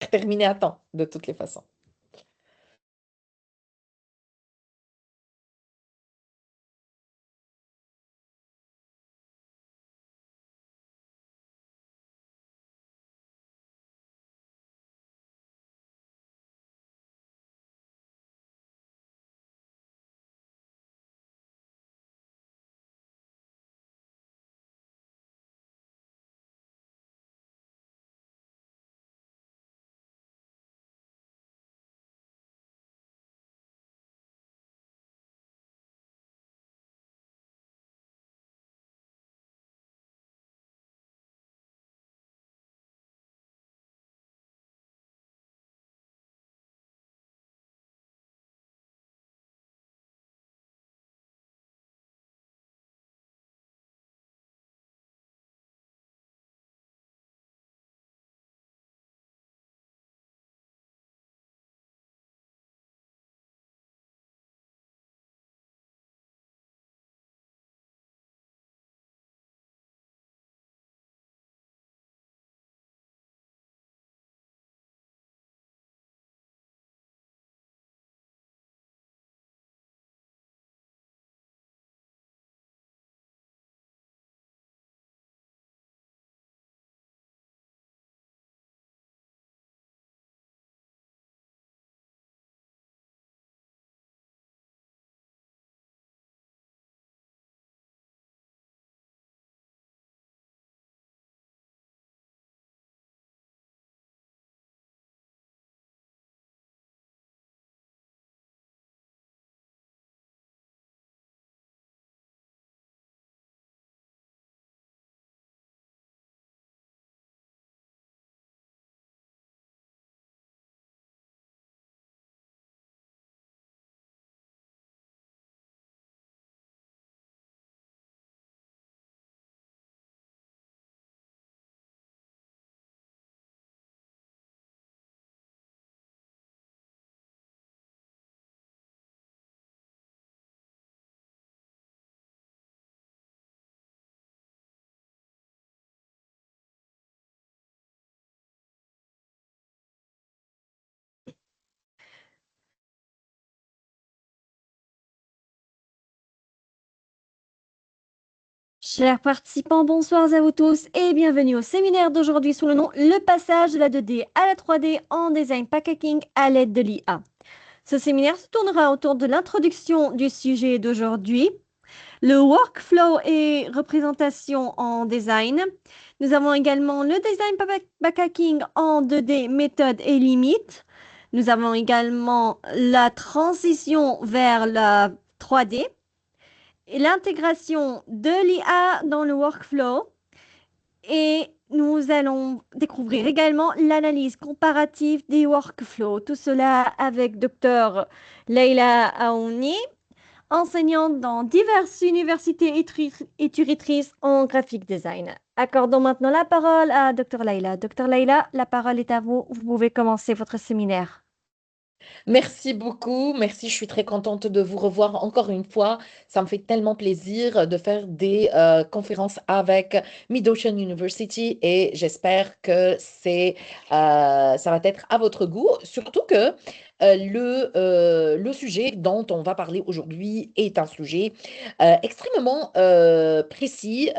être terminé à temps, de toutes les façons. Chers participants, bonsoir à vous tous et bienvenue au séminaire d'aujourd'hui sous le nom Le passage de la 2D à la 3D en design packaging à l'aide de l'IA. Ce séminaire se tournera autour de l'introduction du sujet d'aujourd'hui, le workflow et représentation en design. Nous avons également le design packaging en 2D, méthode et limites. Nous avons également la transition vers la 3D et l'intégration de l'IA dans le workflow. Et nous allons découvrir également l'analyse comparative des workflows. Tout cela avec Dr. Leila Aouni, enseignante dans diverses universités et tutrice en graphic design. Accordons maintenant la parole à Dr. Leila. Dr. Leila, la parole est à vous. Vous pouvez commencer votre séminaire. Merci beaucoup, merci, je suis très contente de vous revoir encore une fois. Ça me fait tellement plaisir de faire des conférences avec Mid-Ocean University et j'espère que ça va être à votre goût, surtout que le sujet dont on va parler aujourd'hui est un sujet extrêmement précis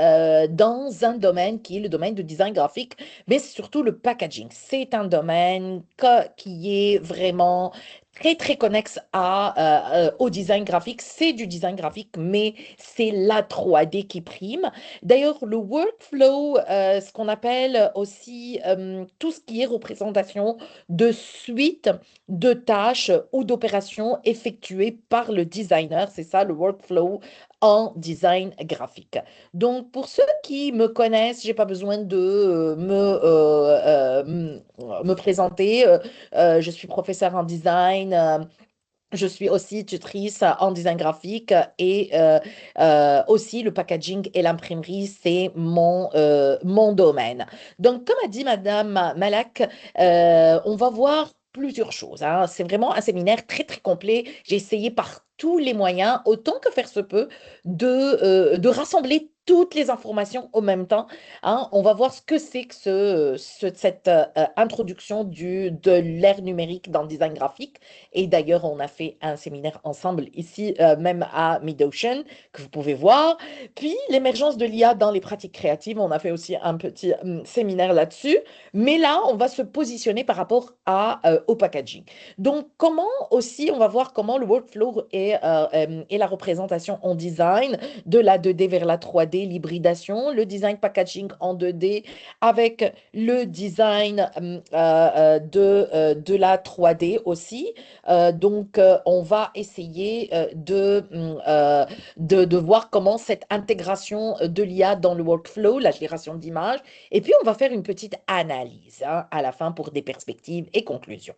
dans un domaine qui est le domaine du design graphique, mais surtout le packaging. C'est un domaine qui est vraiment très connexe au design graphique. C'est du design graphique, mais c'est la 3D qui prime. D'ailleurs, le workflow, ce qu'on appelle aussi tout ce qui est représentation de suites de tâches ou d'opérations effectuées par le designer, c'est ça le workflow en design graphique. Donc, pour ceux qui me connaissent, j'ai pas besoin de me présenter. Je suis professeure en design. Je suis aussi tutrice en design graphique et aussi le packaging et l'imprimerie, c'est mon domaine. Donc, comme a dit Madame Malak, on va voir plusieurs choses, hein. C'est vraiment un séminaire très complet. J'ai essayé par tous les moyens, autant que faire se peut, de rassembler toutes les informations en même temps. Hein. On va voir ce que c'est que cette introduction de l'ère numérique dans le design graphique. Et d'ailleurs, on a fait un séminaire ensemble ici, même à Mid-Ocean, que vous pouvez voir. Puis, l'émergence de l'IA dans les pratiques créatives, on a fait aussi un petit séminaire là-dessus. Mais là, on va se positionner par rapport au packaging. Donc, comment aussi, on va voir comment le workflow et la représentation en design de la 2D vers la 3D, l'hybridation, le design packaging en 2D avec le design de la 3D aussi. On va essayer de voir comment cette intégration de l'IA dans le workflow, la génération d'images, et puis on va faire une petite analyse hein, à la fin pour des perspectives et conclusions.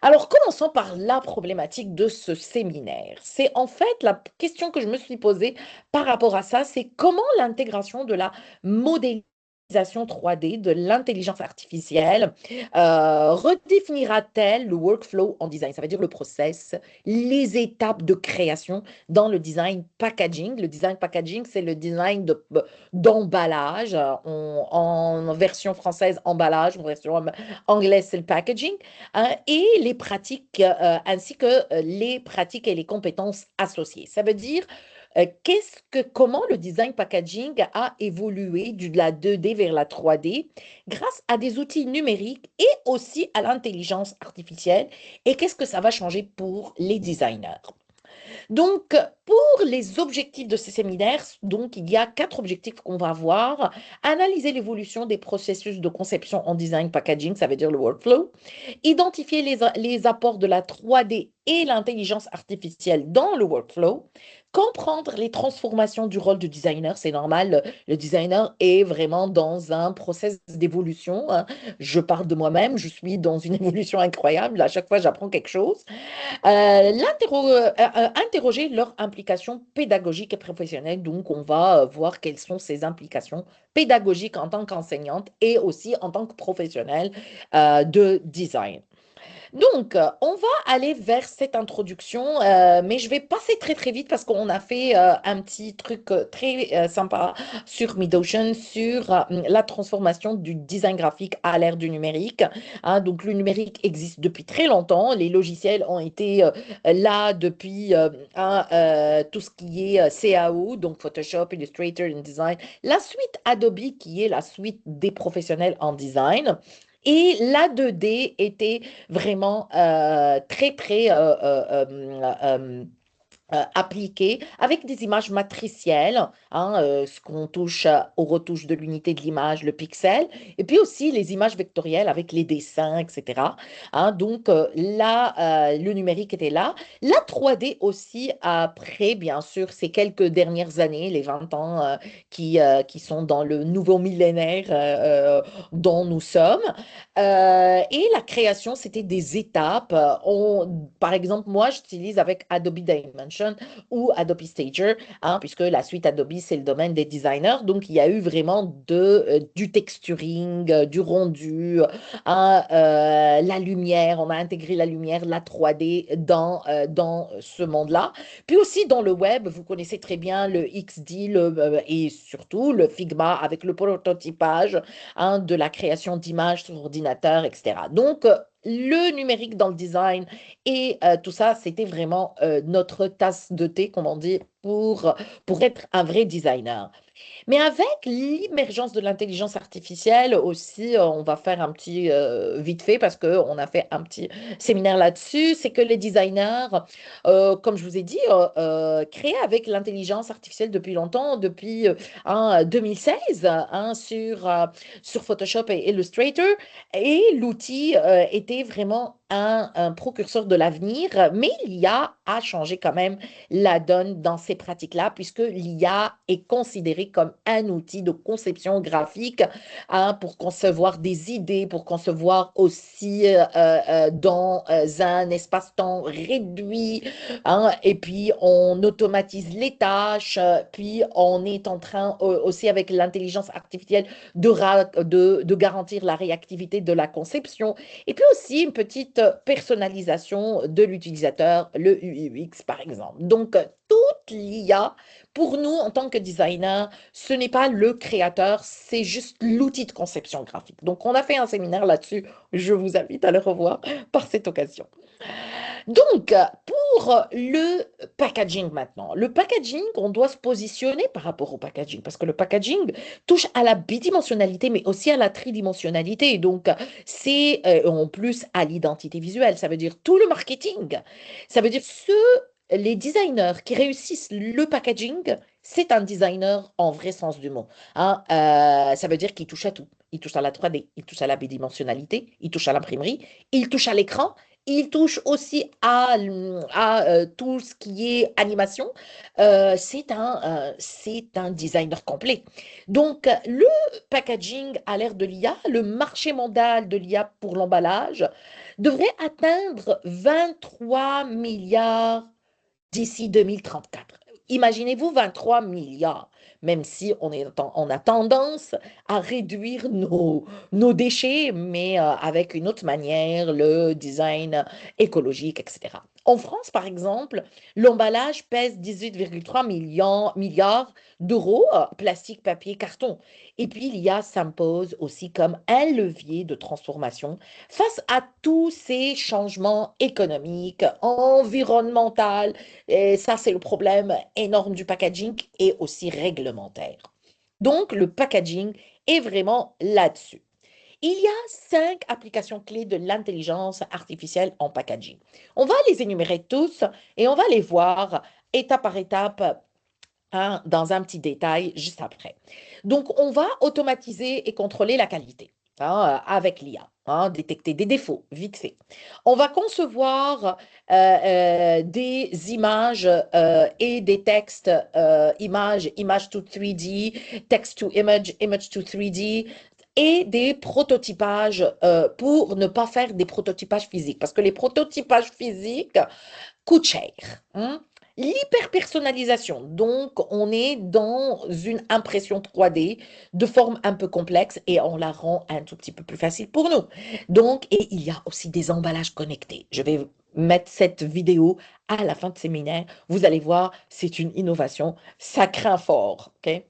Alors, commençons par la problématique de ce séminaire. C'est en fait la question que je me suis posée par rapport à ça, c'est comment l'intégration de la modélisation 3D, de l'intelligence artificielle, redéfinira-t-elle le workflow en design? Ça veut dire le process, les étapes de création dans le design packaging. Le design packaging, c'est le design d'emballage. En version française, emballage, en version anglaise, c'est le packaging hein, et les pratiques, ainsi que les pratiques et les compétences associées. Ça veut dire comment le design packaging a évolué de la 2D vers la 3D grâce à des outils numériques et aussi à l'intelligence artificielle et qu'est-ce que ça va changer pour les designers. Donc, pour les objectifs de ces séminaires, donc, il y a 4 objectifs qu'on va voir. Analyser l'évolution des processus de conception en design packaging, ça veut dire le workflow. Identifier les apports de la 3D et l'intelligence artificielle dans le workflow. Comprendre les transformations du rôle du designer, c'est normal, le designer est vraiment dans un process d'évolution. Hein. Je parle de moi-même, je suis dans une évolution incroyable, à chaque fois j'apprends quelque chose. Interroger leur implication pédagogique et professionnelle. Donc, on va voir quelles sont ces implications pédagogiques en tant qu'enseignante et aussi en tant que professionnelle de design. Donc, on va aller vers cette introduction, mais je vais passer très très vite parce qu'on a fait un petit truc très sympa sur Midocean sur la transformation du design graphique à l'ère du numérique. Hein. Donc, le numérique existe depuis très longtemps. Les logiciels ont été là depuis tout ce qui est CAO, donc Photoshop, Illustrator, InDesign. La suite Adobe qui est la suite des professionnels en design. Et la 2D était vraiment très, très appliquées avec des images matricielles, hein, ce qu'on touche aux retouches de l'unité de l'image, le pixel, et puis aussi les images vectorielles avec les dessins, etc. Hein, donc là, le numérique était là. La 3D aussi, après, bien sûr, ces quelques dernières années, les 20 ans qui sont dans le nouveau millénaire dont nous sommes. Et la création, c'était des étapes. Par exemple, moi, j'utilise avec Adobe Dimension ou Adobe Stager, hein, puisque la suite Adobe, c'est le domaine des designers. Donc, il y a eu vraiment du texturing, du rendu, hein, la lumière. On a intégré la lumière, la 3D dans ce monde-là. Puis aussi dans le web, vous connaissez très bien le XD et surtout le Figma avec le prototypage hein, de la création d'images sur ordinateur, etc. Donc, le numérique dans le design et tout ça, c'était vraiment notre tasse de thé, comme on dit, pour être un vrai designer. Mais avec l'émergence de l'intelligence artificielle aussi, on va faire un petit vite fait parce qu'on a fait un petit séminaire là-dessus, c'est que les designers, comme je vous ai dit, créent avec l'intelligence artificielle depuis longtemps, depuis 2016 hein, sur Photoshop et Illustrator, et l'outil était vraiment un précurseur de l'avenir, mais l'IA a changé quand même la donne dans ces pratiques-là, puisque l'IA est considérée comme un outil de conception graphique hein, pour concevoir des idées, pour concevoir aussi dans un espace-temps réduit. Hein, et puis, on automatise les tâches, puis on est en train aussi avec l'intelligence artificielle de garantir la réactivité de la conception. Et puis aussi une petite personnalisation de l'utilisateur, le UX par exemple. Donc, tous toute l'IA, pour nous, en tant que designer, ce n'est pas le créateur, c'est juste l'outil de conception graphique. Donc, on a fait un séminaire là-dessus. Je vous invite à le revoir par cette occasion. Donc, pour le packaging maintenant, le packaging, on doit se positionner par rapport au packaging parce que le packaging touche à la bidimensionnalité, mais aussi à la tridimensionnalité. Donc, c'est en plus à l'identité visuelle. Ça veut dire tout le marketing. Ça veut dire les designers qui réussissent le packaging, c'est un designer en vrai sens du mot. Hein. Ça veut dire qu'il touche à tout. Il touche à la 3D, il touche à la bidimensionnalité, il touche à l'imprimerie, il touche à l'écran. Il touche aussi à tout ce qui est animation. C'est un designer complet. Donc, le packaging à l'ère de l'IA, le marché mondial de l'IA pour l'emballage, devrait atteindre 23 milliards d'ici 2034. Imaginez-vous 23 milliards, même si on a tendance à réduire nos déchets, mais avec une autre manière, le design écologique, etc. En France, par exemple, l'emballage pèse 18,3 milliards d'euros, plastique, papier, carton. Et puis, l'IA s'impose aussi comme un levier de transformation face à tous ces changements économiques, environnementaux, et ça, c'est le problème énorme du packaging et aussi réglementaire. Donc, le packaging est vraiment là-dessus. Il y a 5 applications clés de l'intelligence artificielle en packaging. On va les énumérer tous et on va les voir étape par étape, hein, dans un petit détail juste après. Donc, on va automatiser et contrôler la qualité, hein, avec l'IA, hein, détecter des défauts vite fait. On va concevoir des images et des textes, image to 3D, text to image, image to 3D, et des prototypages pour ne pas faire des prototypages physiques, parce que les prototypages physiques coûtent cher. Hein. L'hyperpersonnalisation, donc on est dans une impression 3D de forme un peu complexe et on la rend un tout petit peu plus facile pour nous. Donc, et il y a aussi des emballages connectés. Je vais mettre cette vidéo à la fin de séminaire. Vous allez voir, c'est une innovation, ça craint fort. Ok.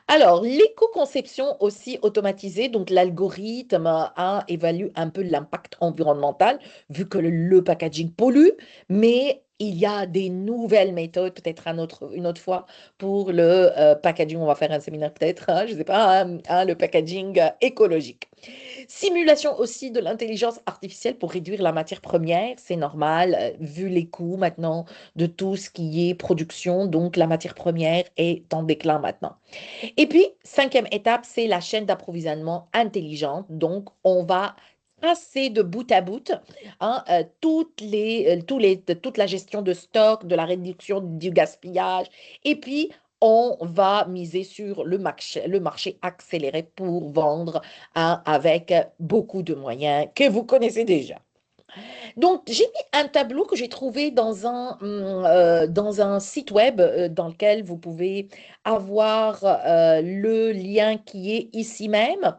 Alors, l'éco-conception aussi automatisée, donc l'algorithme évalue un peu l'impact environnemental, vu que le packaging pollue, mais il y a des nouvelles méthodes, peut-être une autre fois, pour le packaging. On va faire un séminaire peut-être, hein, je ne sais pas, hein, le packaging écologique. Simulation aussi de l'intelligence artificielle pour réduire la matière première, c'est normal, vu les coûts maintenant de tout ce qui est production, donc la matière première est en déclin maintenant. Et puis, cinquième étape, c'est la chaîne d'approvisionnement intelligente. Donc, on va tracer de bout à bout, hein, toute la gestion de stock, de la réduction du gaspillage. Et puis, on va miser sur le marché accéléré pour vendre, hein, avec beaucoup de moyens que vous connaissez déjà. Donc, j'ai mis un tableau que j'ai trouvé dans un site web dans lequel vous pouvez avoir le lien qui est ici même.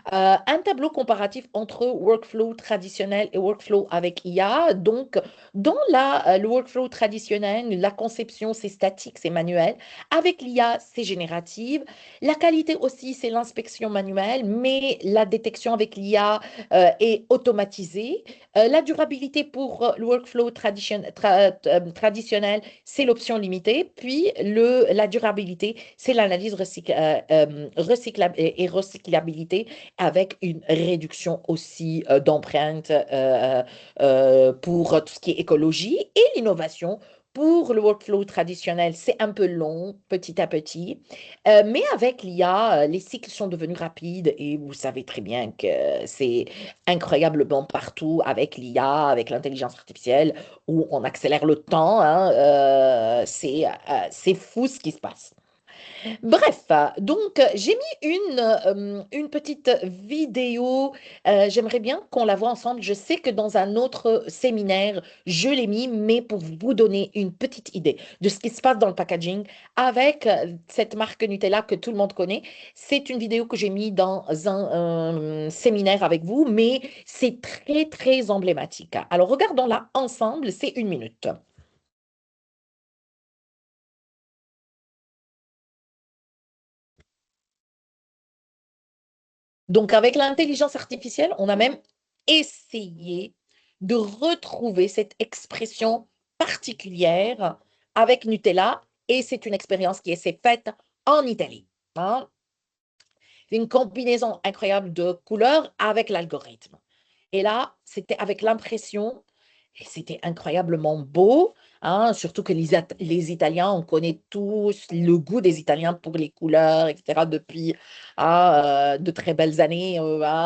Un tableau comparatif entre workflow traditionnel et workflow avec IA. Donc, le workflow traditionnel, la conception, c'est statique, c'est manuel. Avec l'IA, c'est générative. La qualité aussi, c'est l'inspection manuelle, mais la détection avec l'IA est automatisée. La durabilité pour le workflow traditionnel, c'est l'option limitée. Puis, la durabilité, c'est l'analyse et recyclabilité avec une réduction aussi d'empreintes pour tout ce qui est écologie et l'innovation. Pour le workflow traditionnel, c'est un peu long, petit à petit, mais avec l'IA, les cycles sont devenus rapides et vous savez très bien que c'est incroyablement partout avec l'IA, avec l'intelligence artificielle, où on accélère le temps. Hein, c'est fou ce qui se passe. Bref, donc j'ai mis une petite vidéo. J'aimerais bien qu'on la voit ensemble. Je sais que dans un autre séminaire, je l'ai mis, mais pour vous donner une petite idée de ce qui se passe dans le packaging avec cette marque Nutella que tout le monde connaît. C'est une vidéo que j'ai mis dans un séminaire avec vous, mais c'est très, très emblématique. Alors regardons-la ensemble, c'est 1 minute. Donc, avec l'intelligence artificielle, on a même essayé de retrouver cette expression particulière avec Nutella et c'est une expérience qui s'est faite en Italie, hein. C'est une combinaison incroyable de couleurs avec l'algorithme. Et là, c'était avec l'impression et c'était incroyablement beau, hein, surtout que les Italiens, on connaît tous le goût des Italiens pour les couleurs, etc., depuis de très belles années,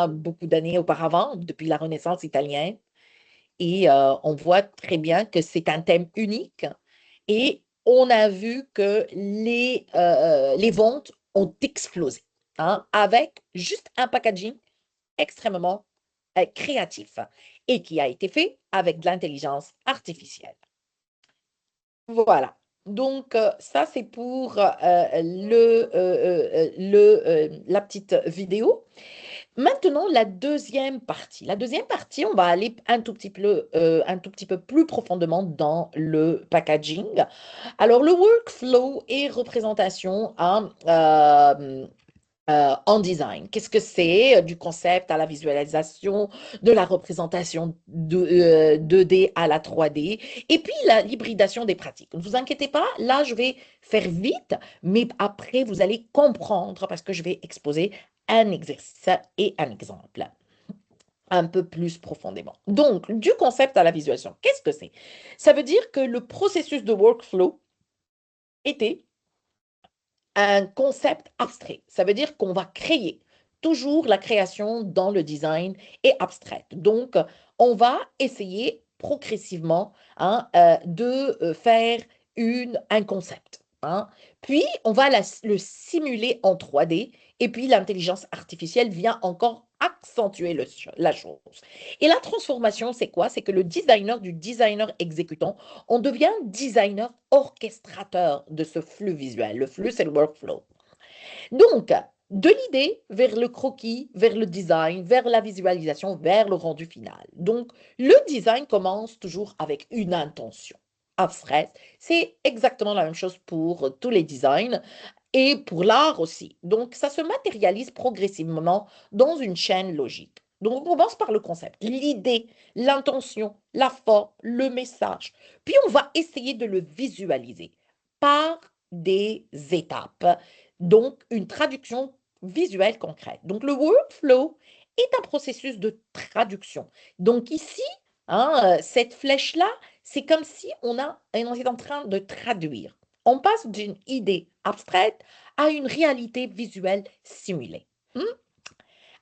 beaucoup d'années auparavant, depuis la Renaissance italienne. Et on voit très bien que c'est un thème unique. Et on a vu que les ventes ont explosé, hein, avec juste un packaging extrêmement créatif et qui a été fait avec de l'intelligence artificielle. Voilà. Donc, ça, c'est pour la petite vidéo. Maintenant, la deuxième partie. La deuxième partie, on va aller un tout petit peu plus profondément dans le packaging. Alors, le workflow et représentation en design. Qu'est-ce que c'est? Du concept à la visualisation, de la représentation 2D à la 3D, et puis l'hybridation des pratiques. Ne vous inquiétez pas, là, je vais faire vite, mais après, vous allez comprendre parce que je vais exposer un exercice et un exemple un peu plus profondément. Donc, du concept à la visualisation, qu'est-ce que c'est? Ça veut dire que le processus de workflow était un concept abstrait. Ça veut dire qu'on va créer. Toujours la création dans le design est abstraite. Donc, on va essayer progressivement, hein, de faire un concept, hein. Puis, on va le simuler en 3D et puis l'intelligence artificielle vient encore accentuer la chose. Et la transformation, c'est quoi? C'est que le designer du designer exécutant, on devient designer orchestrateur de ce flux visuel. Le flux, c'est le workflow. Donc, de l'idée vers le croquis, vers le design, vers la visualisation, vers le rendu final. Donc, le design commence toujours avec une intention abstraite. C'est exactement la même chose pour tous les designs et pour l'art aussi. Donc, ça se matérialise progressivement dans une chaîne logique. Donc, on commence par le concept, l'idée, l'intention, la forme, le message. Puis, on va essayer de le visualiser par des étapes. Donc, une traduction visuelle concrète. Donc, le workflow est un processus de traduction. Donc, ici, hein, cette flèche-là, c'est comme si on est en train de traduire. On passe d'une idée abstraite à une réalité visuelle simulée. Hmm?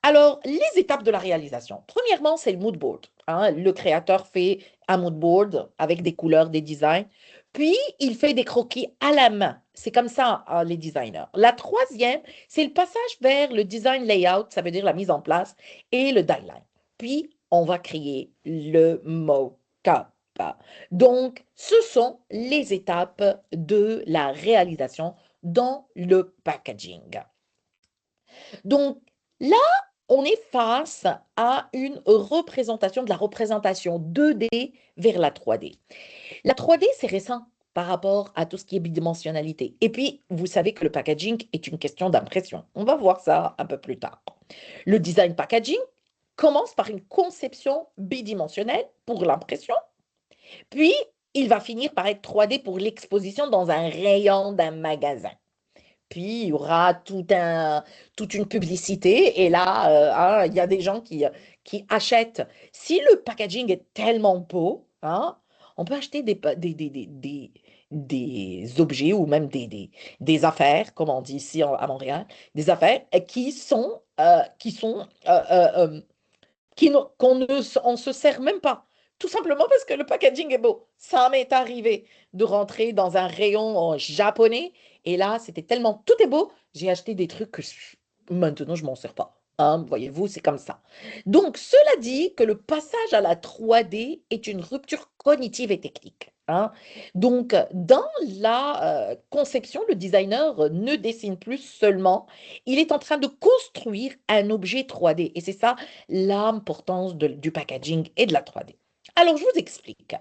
Alors, les étapes de la réalisation. Premièrement, c'est le mood board, hein. Le créateur fait un mood board avec des couleurs, des designs. Puis, il fait des croquis à la main. C'est comme ça, les designers. La troisième, c'est le passage vers le design layout, ça veut dire la mise en place, et le deadline. Puis, on va créer le mock-up. Donc, ce sont les étapes de la réalisation dans le packaging. Donc, là, on est face à une représentation de la représentation 2D vers la 3D. La 3D, c'est récent par rapport à tout ce qui est bidimensionnalité. Et puis, vous savez que le packaging est une question d'impression. On va voir ça un peu plus tard. Le design packaging commence par une conception bidimensionnelle pour l'impression, puis il va finir par être 3D pour l'exposition dans un rayon d'un magasin. Puis, il y aura toute une publicité. Et là, hein, il y a des gens qui achètent. Si le packaging est tellement beau, hein, on peut acheter des objets ou même des affaires, comme on dit ici à Montréal, des affaires qu'on on se sert même pas. Tout simplement parce que le packaging est beau. Ça m'est arrivé de rentrer dans un rayon japonais et là, c'était tellement tout est beau, j'ai acheté des trucs que maintenant je m'en sers pas. Hein, voyez-vous, c'est comme ça. Donc, cela dit que le passage à la 3D est une rupture cognitive et technique, hein. Donc, dans la conception, le designer ne dessine plus seulement, il est en train de construire un objet 3D. Et c'est ça l'importance du packaging et de la 3D. Alors, je vous explique.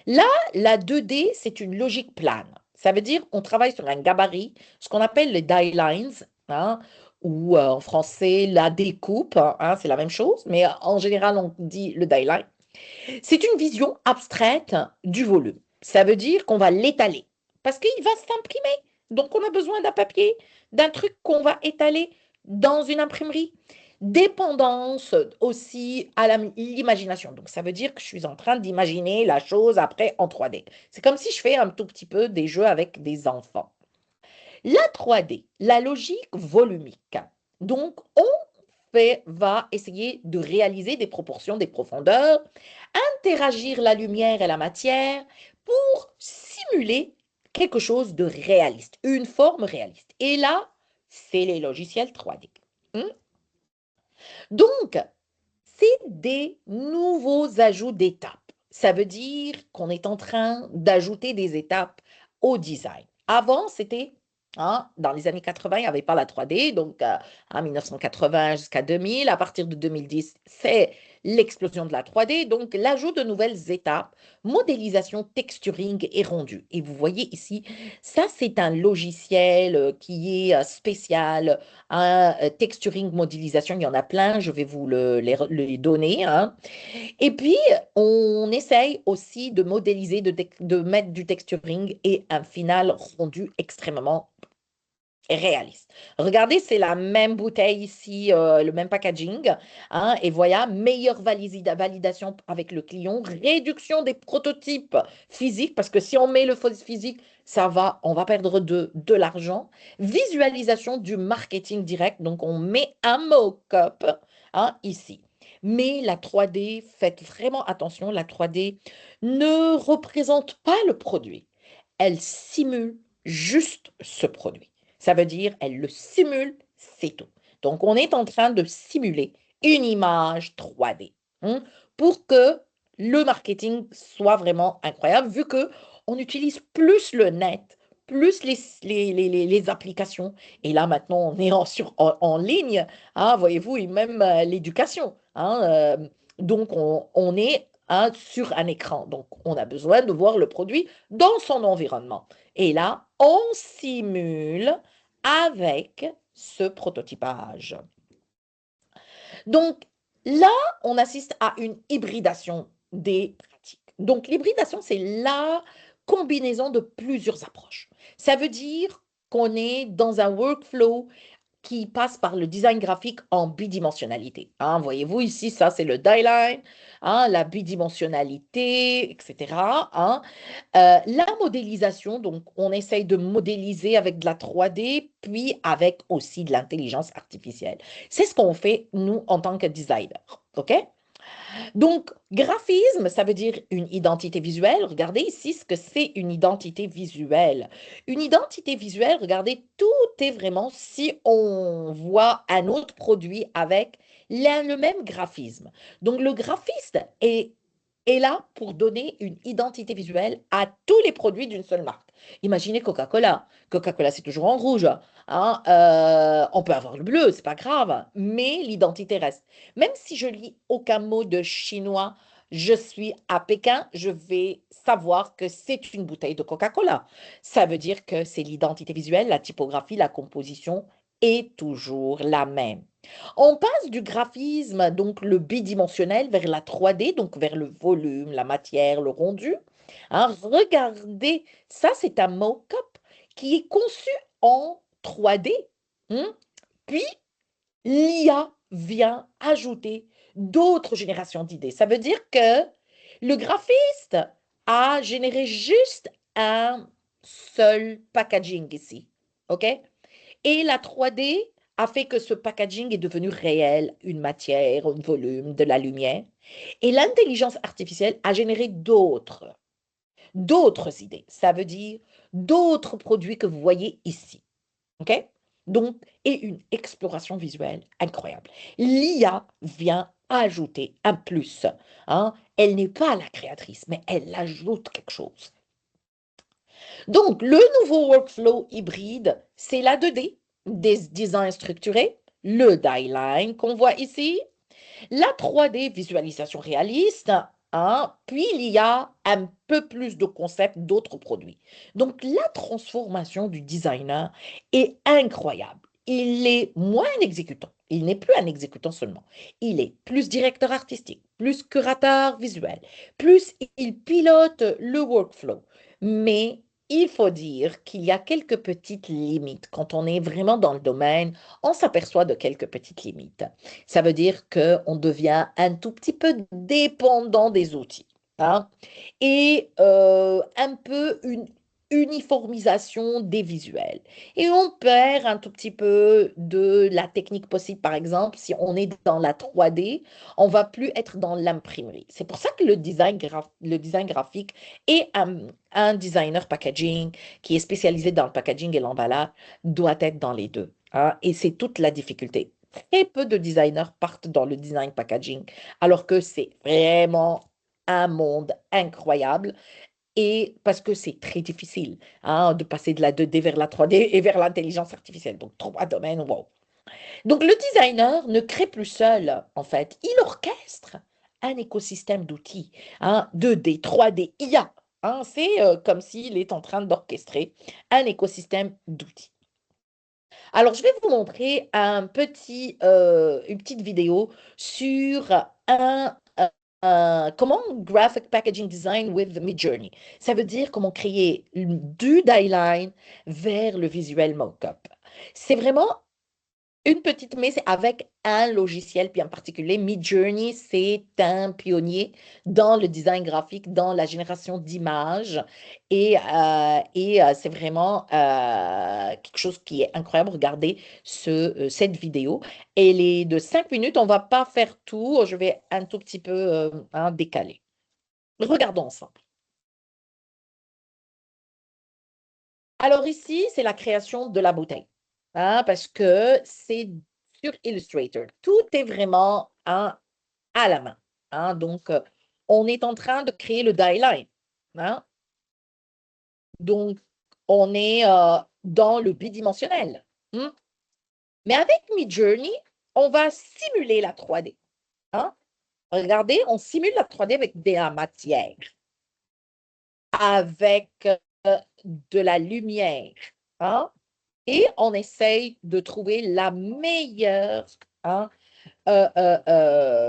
Là, la 2D, c'est une logique plane. Ça veut dire on travaille sur un gabarit, ce qu'on appelle les die lines, hein, ou en français la découpe, hein, c'est la même chose, mais en général on dit le die line. C'est une vision abstraite du volume. Ça veut dire qu'on va l'étaler parce qu'il va s'imprimer. Donc, on a besoin d'un papier, d'un truc qu'on va étaler dans une imprimerie. Dépendance aussi à l'imagination. Donc, ça veut dire que je suis en train d'imaginer la chose après en 3D. C'est comme si je fais un tout petit peu des jeux avec des enfants. La 3D, la logique volumique. Donc, va essayer de réaliser des proportions, des profondeurs, interagir la lumière et la matière pour simuler quelque chose de réaliste, une forme réaliste. Et là, c'est les logiciels 3D. Hmm? Donc, c'est des nouveaux ajouts d'étapes. Ça veut dire qu'on est en train d'ajouter des étapes au design. Avant, c'était, hein, dans les années 80, il n'y avait pas la 3D, donc en 1980 jusqu'à 2000. À partir de 2010, c'est l'explosion de la 3D, donc l'ajout de nouvelles étapes, modélisation, texturing et rendu. Et vous voyez ici, ça c'est un logiciel qui est spécial, un texturing, modélisation, il y en a plein, je vais vous les donner, hein. Et puis, on essaye aussi de modéliser, de mettre du texturing et un final rendu extrêmement réaliste. Regardez, c'est la même bouteille ici, le même packaging, hein, et voilà, meilleure validation avec le client, réduction des prototypes physiques, parce que si on met le faux physique, on va perdre de l'argent. Visualisation du marketing direct, donc on met un mock-up, hein, ici. Mais la 3D, faites vraiment attention, la 3D ne représente pas le produit. Elle simule juste ce produit. Ça veut dire, elle le simule, c'est tout. Donc, on est en train de simuler une image 3D, hein, pour que le marketing soit vraiment incroyable, vu que on utilise plus le net, plus les applications. Et là, maintenant, on est en ligne, hein, voyez-vous, et même l'éducation, hein, donc, on est, hein, sur un écran. Donc, on a besoin de voir le produit dans son environnement. Et là, on simule avec ce prototypage. Donc là, on assiste à une hybridation des pratiques. Donc l'hybridation, c'est la combinaison de plusieurs approches. Ça veut dire qu'on est dans un workflow qui passe par le design graphique en bidimensionnalité. Hein, voyez-vous ici, ça c'est le die line, hein, la bidimensionnalité, etc. Hein. La modélisation, donc on essaye de modéliser avec de la 3D, puis avec aussi de l'intelligence artificielle. C'est ce qu'on fait, nous, en tant que designer. OK? Donc, graphisme, ça veut dire une identité visuelle. Regardez ici ce que c'est une identité visuelle. Une identité visuelle, regardez, tout est vraiment si on voit un autre produit avec le même graphisme. Donc, le graphiste est là pour donner une identité visuelle à tous les produits d'une seule marque. Imaginez Coca-Cola. Coca-Cola, c'est toujours en rouge, hein. On peut avoir le bleu, c'est pas grave, mais l'identité reste. Même si je lis aucun mot de chinois, je suis à Pékin, je vais savoir que c'est une bouteille de Coca-Cola. Ça veut dire que c'est l'identité visuelle, la typographie, la composition est toujours la même. On passe du graphisme, donc le bidimensionnel, vers la 3D, donc vers le volume, la matière, le rendu. Hein, regardez, ça c'est un mock-up qui est conçu en 3D. Hein. Puis, l'IA vient ajouter d'autres générations d'idées. Ça veut dire que le graphiste a généré juste un seul packaging ici. OK? Et la 3D a fait que ce packaging est devenu réel, une matière, un volume, de la lumière. Et l'intelligence artificielle a généré d'autres idées. Ça veut dire d'autres produits que vous voyez ici. OK? Donc, et une exploration visuelle incroyable. L'IA vient ajouter un plus. Hein? Elle n'est pas la créatrice, mais elle ajoute quelque chose. Donc, le nouveau workflow hybride, c'est la 2D, des designs structurés, le die line qu'on voit ici, la 3D, visualisation réaliste, hein, puis il y a un peu plus de concepts d'autres produits. Donc, la transformation du designer est incroyable. il est moins un exécutant. Il n'est plus un exécutant seulement. Il est plus directeur artistique, plus curateur visuel, plus il pilote le workflow. Mais il faut dire qu'il y a quelques petites limites. Quand on est vraiment dans le domaine, on s'aperçoit de quelques petites limites. Ça veut dire qu'on devient un tout petit peu dépendant des outils, hein, et un peu une uniformisation des visuels. Et on perd un tout petit peu de la technique possible. Par exemple, si on est dans la 3D, on va plus être dans l'imprimerie. C'est pour ça que le design graphique et un designer packaging qui est spécialisé dans le packaging et l'emballage doit être dans les deux, hein. Et c'est toute la difficulté. Très peu de designers partent dans le design packaging, alors que c'est vraiment un monde incroyable et parce que c'est très difficile, hein, de passer de la 2D vers la 3D et vers l'intelligence artificielle. Donc, trois domaines, wow. Donc, le designer ne crée plus seul, en fait. Il orchestre un écosystème d'outils, hein, 2D, 3D, IA. Hein, c'est comme s'il est en train d'orchestrer un écosystème d'outils. Alors, je vais vous montrer une petite vidéo sur comment graphic packaging design with Midjourney. Ça veut dire comment créer du die-line vers le visuel mock-up. C'est vraiment une petite, mais c'est avec un logiciel bien particulier. Midjourney, c'est un pionnier dans le design graphique, dans la génération d'images. Et c'est vraiment quelque chose qui est incroyable. Regardez cette vidéo. Elle est de 5 minutes. On ne va pas faire tout. Je vais un tout petit peu décaler. Regardons ensemble. Alors ici, c'est la création de la bouteille, hein, parce que c'est sur Illustrator. Tout est vraiment, hein, à la main, hein. Donc, on est en train de créer le die line, hein. Donc, on est dans le bidimensionnel, hein. Mais avec Midjourney, on va simuler la 3D, hein. Regardez, on simule la 3D avec de la matière, avec de la lumière, hein. Et on essaye de trouver la meilleure, hein,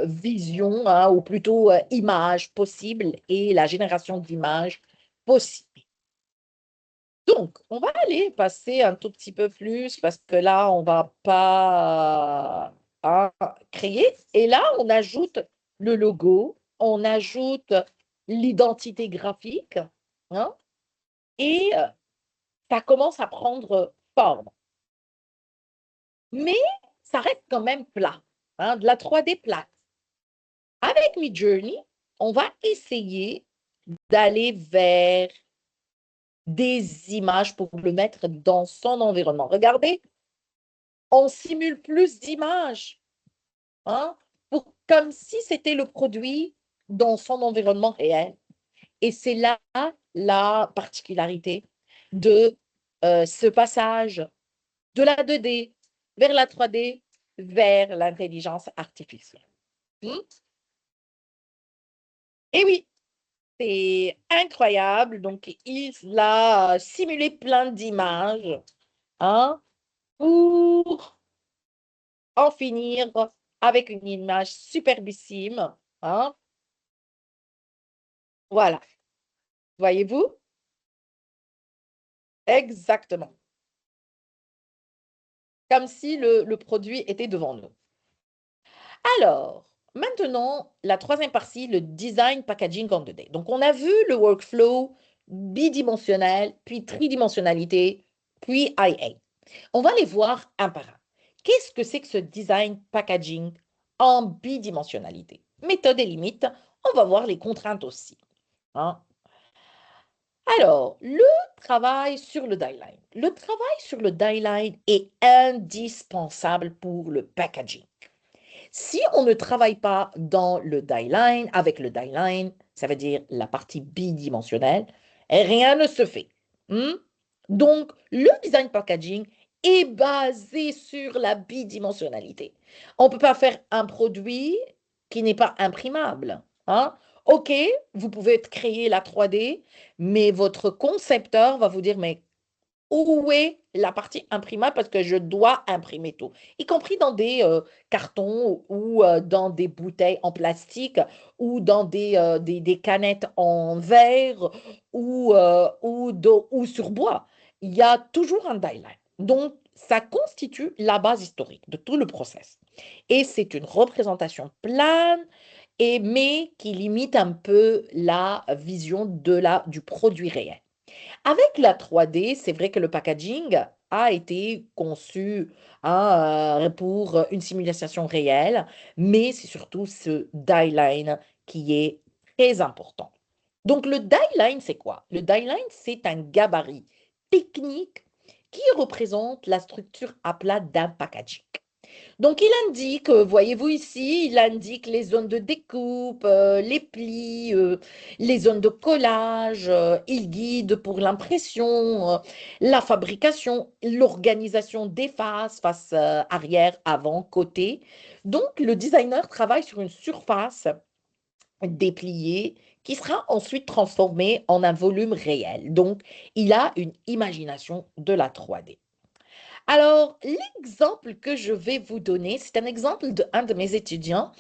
vision, hein, ou plutôt image possible et la génération d'images possible. Donc, on va aller passer un tout petit peu plus parce que là, on va pas créer. Et là, on ajoute le logo, on ajoute l'identité graphique, hein, et ça commence à prendre forme. Mais ça reste quand même plat, hein, de la 3D plate. Avec Midjourney, on va essayer d'aller vers des images pour le mettre dans son environnement. Regardez, on simule plus d'images, hein, comme si c'était le produit dans son environnement réel. Et c'est là la particularité de ce passage de la 2D vers la 3D, vers l'intelligence artificielle. Hmm? Et oui, c'est incroyable. Donc, il a simulé plein d'images, hein, pour en finir avec une image superbissime, hein. Voilà, voyez-vous? Exactement. Comme si le produit était devant nous. Alors, maintenant, la troisième partie, le design packaging en 2D. Donc, on a vu le workflow bidimensionnel, puis tridimensionnalité, puis IA. On va les voir un par un. Qu'est-ce que c'est que ce design packaging en bidimensionnalité? Méthode et limites, on va voir les contraintes aussi, hein. Alors, le travail sur le die line. Le travail sur le die line est indispensable pour le packaging. Si on ne travaille pas dans le die line, avec le die line, ça veut dire la partie bidimensionnelle, rien ne se fait. Hmm? Donc, le design packaging est basé sur la bidimensionnalité. On ne peut pas faire un produit qui n'est pas imprimable, hein. OK, vous pouvez créer la 3D, mais votre concepteur va vous dire, mais où est la partie imprimable parce que je dois imprimer tout, y compris dans des cartons ou dans des bouteilles en plastique ou dans des canettes en verre ou sur bois. Il y a toujours un die line. Donc, ça constitue la base historique de tout le process. Et c'est une représentation plane, mais qui limite un peu la vision du produit réel. Avec la 3D, c'est vrai que le packaging a été conçu pour une simulation réelle, mais c'est surtout ce die line qui est très important. Donc le die line, c'est quoi? Le die line, c'est un gabarit technique qui représente la structure à plat d'un packaging. Donc, il indique, voyez-vous ici, il indique les zones de découpe, les plis, les zones de collage, il guide pour l'impression, la fabrication, l'organisation des faces, face arrière, avant, côté. Donc, le designer travaille sur une surface dépliée qui sera ensuite transformée en un volume réel. Donc, il a une imagination de la 3D. Alors, l'exemple que je vais vous donner, c'est un exemple d'un de mes étudiants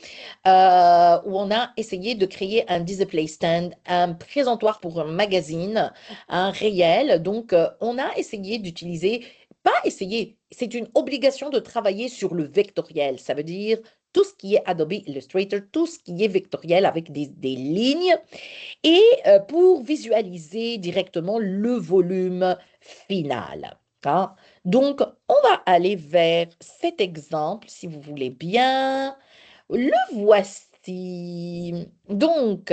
où on a essayé de créer un display stand, un présentoir pour un magazine, un réel. Donc, on a essayé d'utiliser, pas essayer, c'est une obligation de travailler sur le vectoriel. Ça veut dire tout ce qui est Adobe Illustrator, tout ce qui est vectoriel avec des lignes et pour visualiser directement le volume final. Hein. Donc, on va aller vers cet exemple, si vous voulez bien. Le voici. Donc,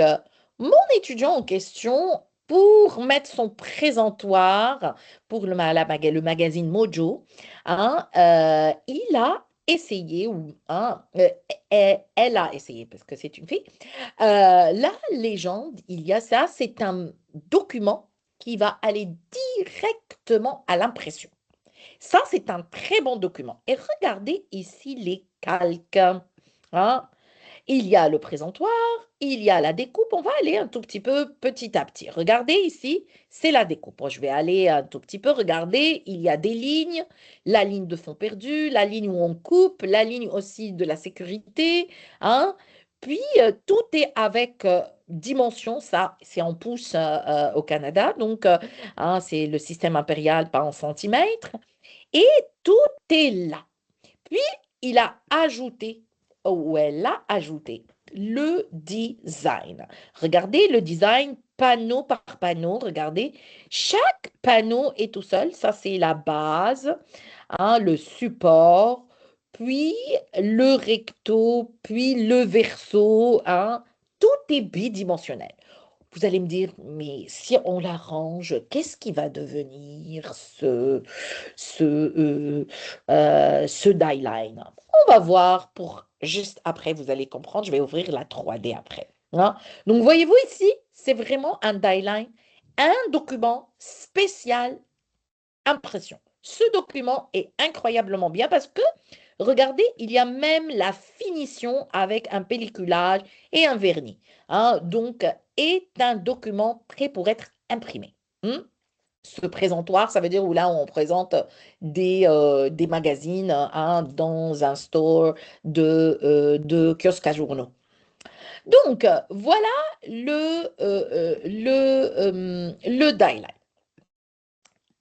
mon étudiant en question, pour mettre son présentoir pour le magazine Mojo, hein, il a essayé, ou elle a essayé, parce que c'est une fille, la légende, il y a ça, c'est un document qui va aller directement à l'impression. Ça, c'est un très bon document. Et regardez ici les calques. Hein. Il y a le présentoir, il y a la découpe. On va aller un tout petit peu petit à petit. Regardez ici, c'est la découpe. Bon, je vais aller un tout petit peu. Regardez, il y a des lignes, la ligne de fond perdu, la ligne où on coupe, la ligne aussi de la sécurité. Hein. Puis, tout est avec dimension. Ça, c'est en pouces au Canada. Donc, hein, c'est le système impérial, pas en centimètres. Et tout est là. Puis, il a ajouté, ou elle a ajouté, le design. Regardez le design panneau par panneau. Regardez, chaque panneau est tout seul. Ça, c'est la base, hein, le support, puis le recto, puis le verso. Hein. Tout est bidimensionnel. Vous allez me dire, mais si on l'arrange, qu'est-ce qui va devenir ce die line? On va voir pour juste après, vous allez comprendre, je vais ouvrir la 3D après. Hein. Donc, voyez-vous ici, c'est vraiment un die line, un document spécial impression. Ce document est incroyablement bien parce que, regardez, il y a même la finition avec un pelliculage et un vernis. Hein, donc, est un document prêt pour être imprimé. Hmm. Ce présentoir, ça veut dire où là on présente des magazines hein, dans un store de kiosque à journaux. Donc, voilà le die line.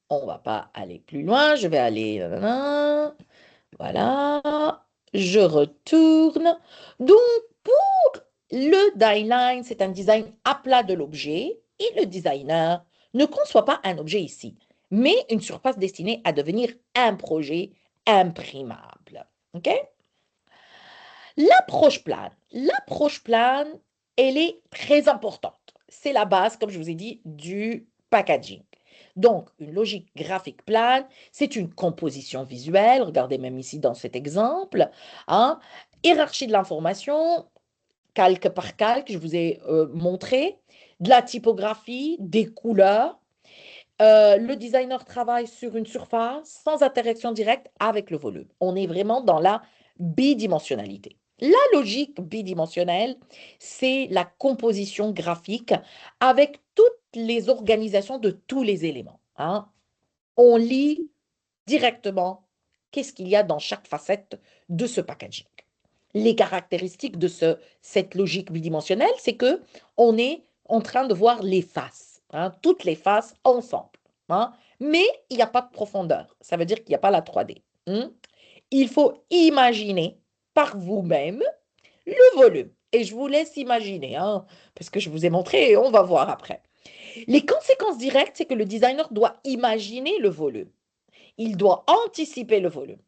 On va pas aller plus loin, je vais aller... nanana. Voilà, je retourne. Donc, pour le die line, c'est un design à plat de l'objet et le designer ne conçoit pas un objet ici, mais une surface destinée à devenir un projet imprimable. OK? L'approche plane, elle est très importante. C'est la base, comme je vous ai dit, du packaging. Donc, une logique graphique plane, c'est une composition visuelle, regardez même ici dans cet exemple, hein, hiérarchie de l'information, calque par calque, je vous ai montré, de la typographie, des couleurs. Le designer travaille sur une surface sans interaction directe avec le volume. On est vraiment dans la bidimensionnalité. La logique bidimensionnelle, c'est la composition graphique avec toutes les organisations de tous les éléments. Hein. on lit directement qu'est-ce qu'il y a dans chaque facette de ce packaging. Les caractéristiques de cette logique bidimensionnelle, c'est que on est en train de voir les faces, hein, toutes les faces ensemble, hein, mais il n'y a pas de profondeur. Ça veut dire qu'il n'y a pas la 3D. Hein. Il faut imaginer par vous-même le volume. Et je vous laisse imaginer, hein, parce que je vous ai montré et on va voir après. Les conséquences directes, c'est que le designer doit imaginer le volume. Il doit anticiper le volume,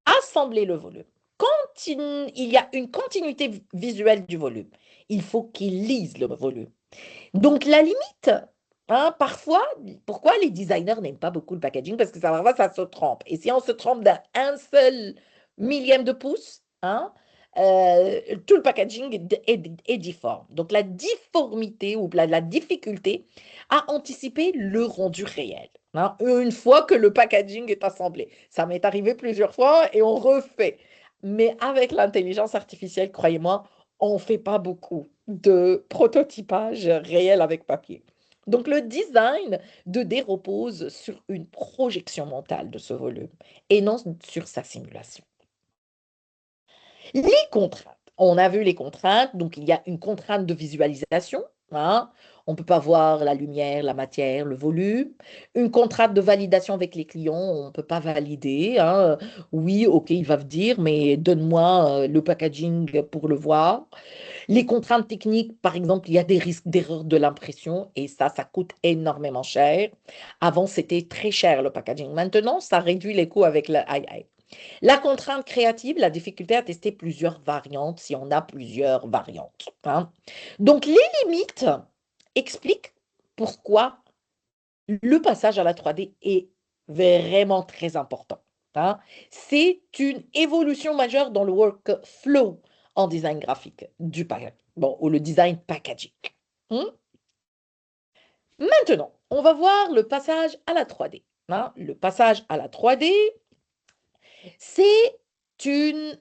assembler le volume. Quand il y a une continuité visuelle du volume, il faut qu'il lise le volume. Donc la limite, hein, parfois, pourquoi les designers n'aiment pas beaucoup le packaging? Parce que parfois ça se trompe. Et si on se trompe d'un seul millième de pouce, hein, tout le packaging est difforme. Donc la difformité ou la difficulté à anticiper le rendu réel. Hein, une fois que le packaging est assemblé. Ça m'est arrivé plusieurs fois et on refait. Mais avec l'intelligence artificielle, croyez-moi, on ne fait pas beaucoup de prototypage réel avec papier. Donc le design 2D repose sur une projection mentale de ce volume et non sur sa simulation. Les contraintes. On a vu les contraintes, donc il y a une contrainte de visualisation. Hein. On ne peut pas voir la lumière, la matière, le volume. Une contrainte de validation avec les clients, on ne peut pas valider. Hein. Oui, ok, ils vont dire, mais donne-moi le packaging pour le voir. Les contraintes techniques, par exemple, il y a des risques d'erreur de l'impression et ça coûte énormément cher. Avant, c'était très cher le packaging. Maintenant, ça réduit les coûts avec le AI. La contrainte créative, la difficulté à tester plusieurs variantes si on a plusieurs variantes. Hein. Donc, les limites expliquent pourquoi le passage à la 3D est vraiment très important. Hein. C'est une évolution majeure dans le workflow en design graphique du bon, ou le design packaging. Hein. Maintenant, on va voir le passage à la 3D. Hein. Le passage à la 3D, c'est une,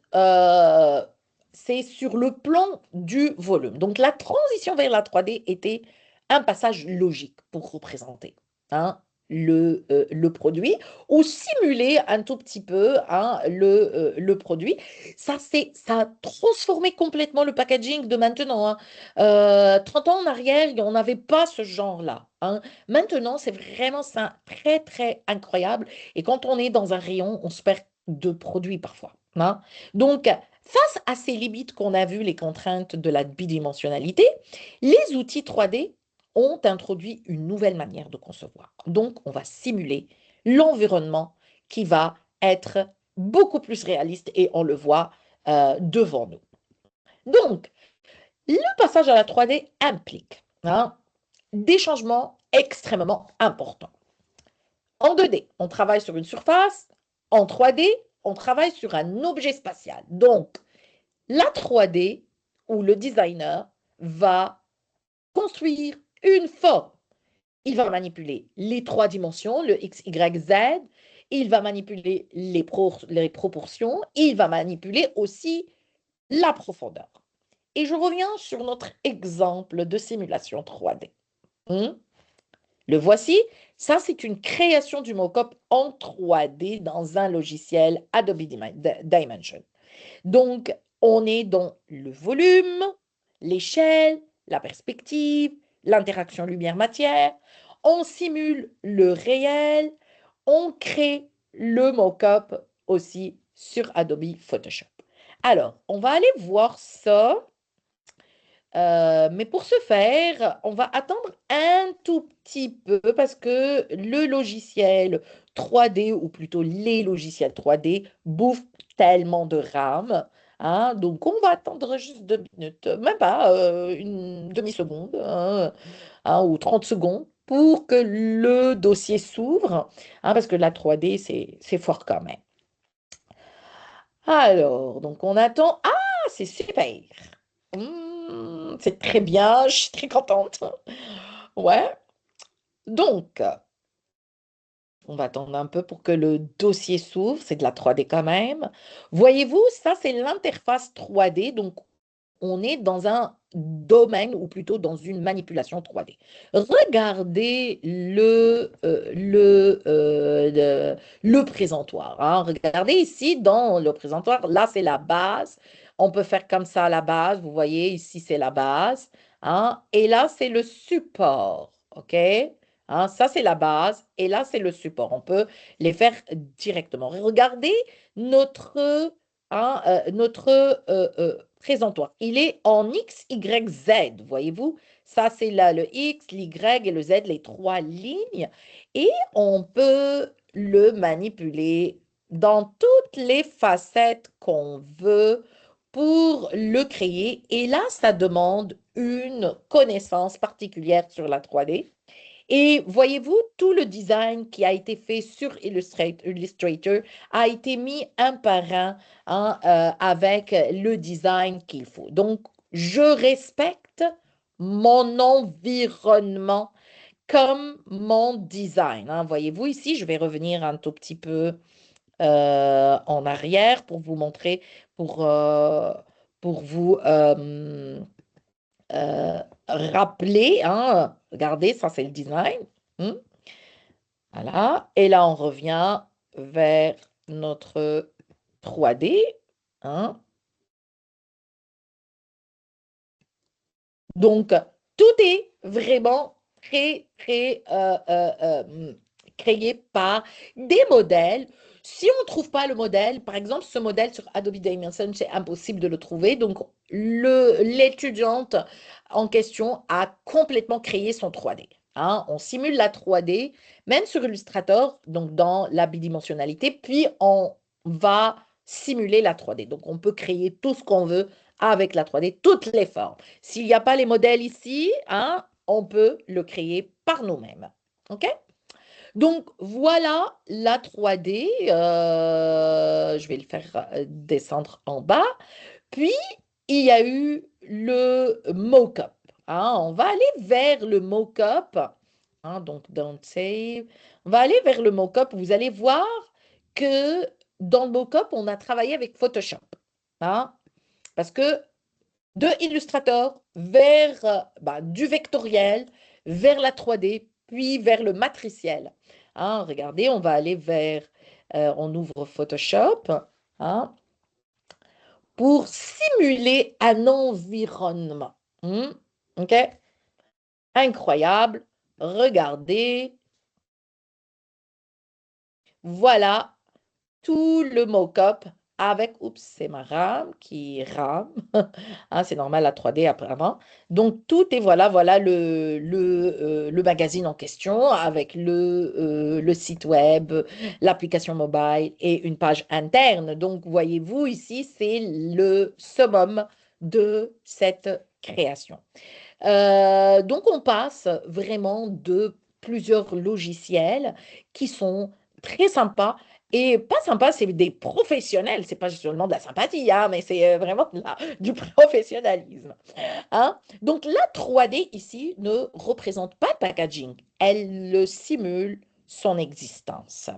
c'est sur le plan du volume. Donc, la transition vers la 3D était un passage logique pour représenter hein, le produit ou simuler un tout petit peu hein, le produit. Ça a transformé complètement le packaging de maintenant. Hein. 30 ans en arrière, on n'avait pas ce genre-là. Hein. Maintenant, c'est vraiment ça, très, très incroyable. Et quand on est dans un rayon, on se perd de produits parfois. Hein. Donc, face à ces limites qu'on a vues, les contraintes de la bidimensionnalité, les outils 3D ont introduit une nouvelle manière de concevoir. Donc, on va simuler l'environnement qui va être beaucoup plus réaliste et on le voit devant nous. Donc, le passage à la 3D implique hein, des changements extrêmement importants. En 2D, on travaille sur une surface. En 3D, on travaille sur un objet spatial. Donc, la 3D où le designer va construire une forme. Il va manipuler les trois dimensions, le X, Y, Z. Il va manipuler les proportions. Il va manipuler aussi la profondeur. Et je reviens sur notre exemple de simulation 3D. Le voici. Ça, c'est une création du mock-up en 3D dans un logiciel Adobe Dimension. Donc, on est dans le volume, l'échelle, la perspective, l'interaction lumière-matière. On simule le réel. On crée le mock-up aussi sur Adobe Photoshop. Alors, on va aller voir ça. Mais pour ce faire, on va attendre un tout petit peu parce que le logiciel 3D, ou plutôt les logiciels 3D, bouffent tellement de RAM. Hein, donc, on va attendre juste 2 minutes, même pas une demi-seconde hein, ou 30 secondes pour que le dossier s'ouvre, hein, parce que la 3D, c'est fort quand même. Alors, donc on attend. Ah, c'est super. C'est très bien, je suis très contente. Ouais. Donc, on va attendre un peu pour que le dossier s'ouvre. C'est de la 3D quand même. Voyez-vous, ça, c'est l'interface 3D. Donc, on est dans un domaine ou plutôt dans une manipulation 3D. Regardez le présentoir, hein. Regardez ici dans le présentoir, là c'est la base. On peut faire comme ça la base. Vous voyez, ici c'est la base, hein. Et là c'est le support. OK? Hein, ça c'est la base et là c'est le support. On peut les faire directement. Regardez notre présentoir. Il est en X, Y, Z, voyez-vous? Ça, c'est là le X, l'Y et le Z, les trois lignes. Et on peut le manipuler dans toutes les facettes qu'on veut pour le créer. Et là, ça demande une connaissance particulière sur la 3D. Et voyez-vous, tout le design qui a été fait sur Illustrator a été mis un par un, hein, avec le design qu'il faut. Donc, je respecte mon environnement comme mon design, hein. Voyez-vous ici, je vais revenir un tout petit peu en arrière pour vous montrer, pour vous rappeler, hein. Regardez, ça c'est le design. Hmm. Voilà. Et là, on revient vers notre 3D, hein. Donc, tout est vraiment créé par des modèles. Si on ne trouve pas le modèle, par exemple, ce modèle sur Adobe Dimension, c'est impossible de le trouver. Donc, l'étudiante en question a complètement créé son 3D, hein. On simule la 3D, même sur Illustrator, donc dans la bidimensionnalité, puis on va simuler la 3D. Donc, on peut créer tout ce qu'on veut avec la 3D, toutes les formes. S'il n'y a pas les modèles ici, hein, on peut le créer par nous-mêmes. OK? Donc, voilà la 3D. Je vais le faire descendre en bas. Puis, il y a eu le mock-up, hein. On va aller vers le mock-up, hein, donc, don't save. On va aller vers le mock-up. Vous allez voir que dans le mock-up, on a travaillé avec Photoshop, hein, parce que de Illustrator vers du vectoriel, vers la 3D, puis vers le matriciel. Hein, regardez, on va aller vers, on ouvre Photoshop, hein, pour simuler un environnement. OK? Incroyable. Regardez. Voilà tout le mock-up avec, oups, c'est ma RAM qui rame. Hein, c'est normal, la 3D après avant. Donc, tout est, voilà le magazine en question avec le site web, l'application mobile et une page interne. Donc, voyez-vous ici, c'est le summum de cette création. Donc, on passe vraiment de plusieurs logiciels qui sont très sympas. Et pas sympa, c'est des professionnels. C'est pas seulement de la sympathie, hein, mais c'est vraiment du professionnalisme, hein. Donc, la 3D ici ne représente pas le packaging. Elle le simule son existence.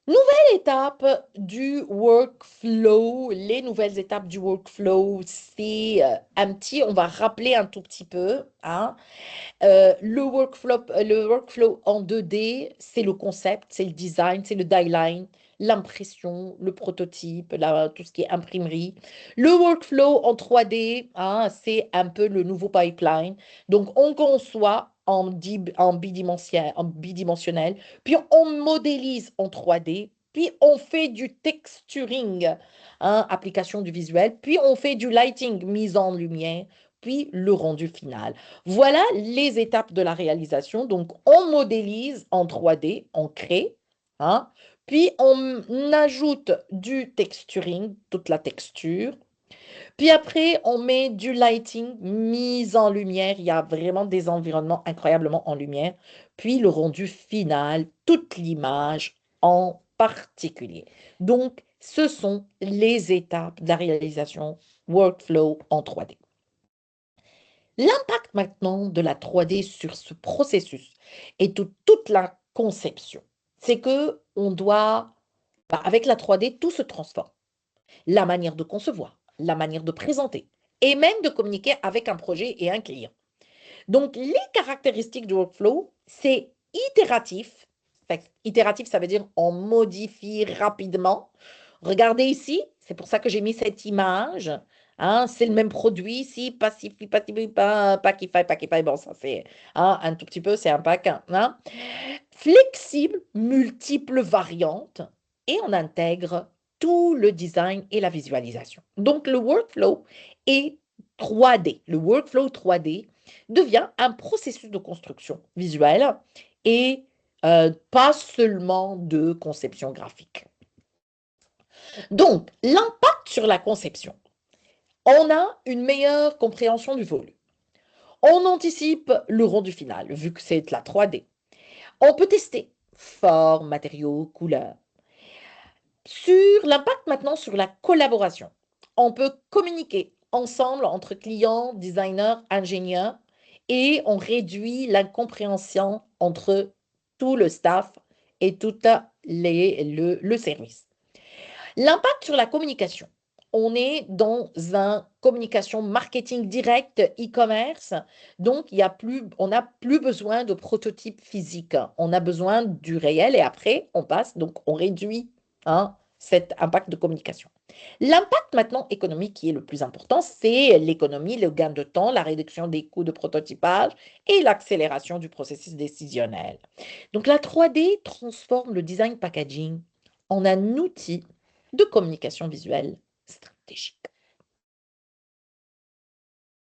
Nouvelle étape du workflow. Les nouvelles étapes du workflow, c'est on va rappeler un tout petit peu, hein. Le workflow en 2D, c'est le concept, c'est le design, c'est le die-line, l'impression, le prototype, tout ce qui est imprimerie. Le workflow en 3D, hein, c'est un peu le nouveau pipeline. Donc, on conçoit en bidimensionnel, puis on modélise en 3D, puis on fait du texturing, hein, application du visuel, puis on fait du lighting, mise en lumière, puis le rendu final. Voilà les étapes de la réalisation. Donc, on modélise en 3D, on crée, hein, puis on ajoute du texturing, toute la texture. Puis après, on met du lighting, mise en lumière. Il y a vraiment des environnements incroyablement en lumière. Puis le rendu final, toute l'image en particulier. Donc, ce sont les étapes de la réalisation workflow en 3D. L'impact maintenant de la 3D sur ce processus et de toute la conception, c'est que on doit, avec la 3D, tout se transforme. La manière de concevoir, la manière de présenter et même de communiquer avec un projet et un client. Donc, les caractéristiques du workflow, c'est itératif. Itératif, ça veut dire on modifie rapidement. Regardez ici, c'est pour ça que j'ai mis cette image. Hein, c'est le même produit ici, Pacify, Packify. Bon, ça c'est un tout petit peu, c'est un pack. Hein. Flexible, multiples variantes, et on intègre tout le design et la visualisation. Donc, le workflow est 3D. Le workflow 3D devient un processus de construction visuelle et pas seulement de conception graphique. Donc, l'impact sur la conception. On a une meilleure compréhension du volume. On anticipe le rendu final, vu que c'est de la 3D. On peut tester forme, matériaux, couleurs. Sur l'impact maintenant sur la collaboration. On peut communiquer ensemble entre clients, designers, ingénieurs et on réduit l'incompréhension entre tout le staff et tout le service. L'impact sur la communication. On est dans une communication marketing direct, e-commerce, donc on n'a plus besoin de prototypes physiques. On a besoin du réel et après, on passe, donc on réduit cet impact de communication. L'impact maintenant économique qui est le plus important, c'est l'économie, le gain de temps, la réduction des coûts de prototypage et l'accélération du processus décisionnel. Donc la 3D transforme le design packaging en un outil de communication visuelle stratégique.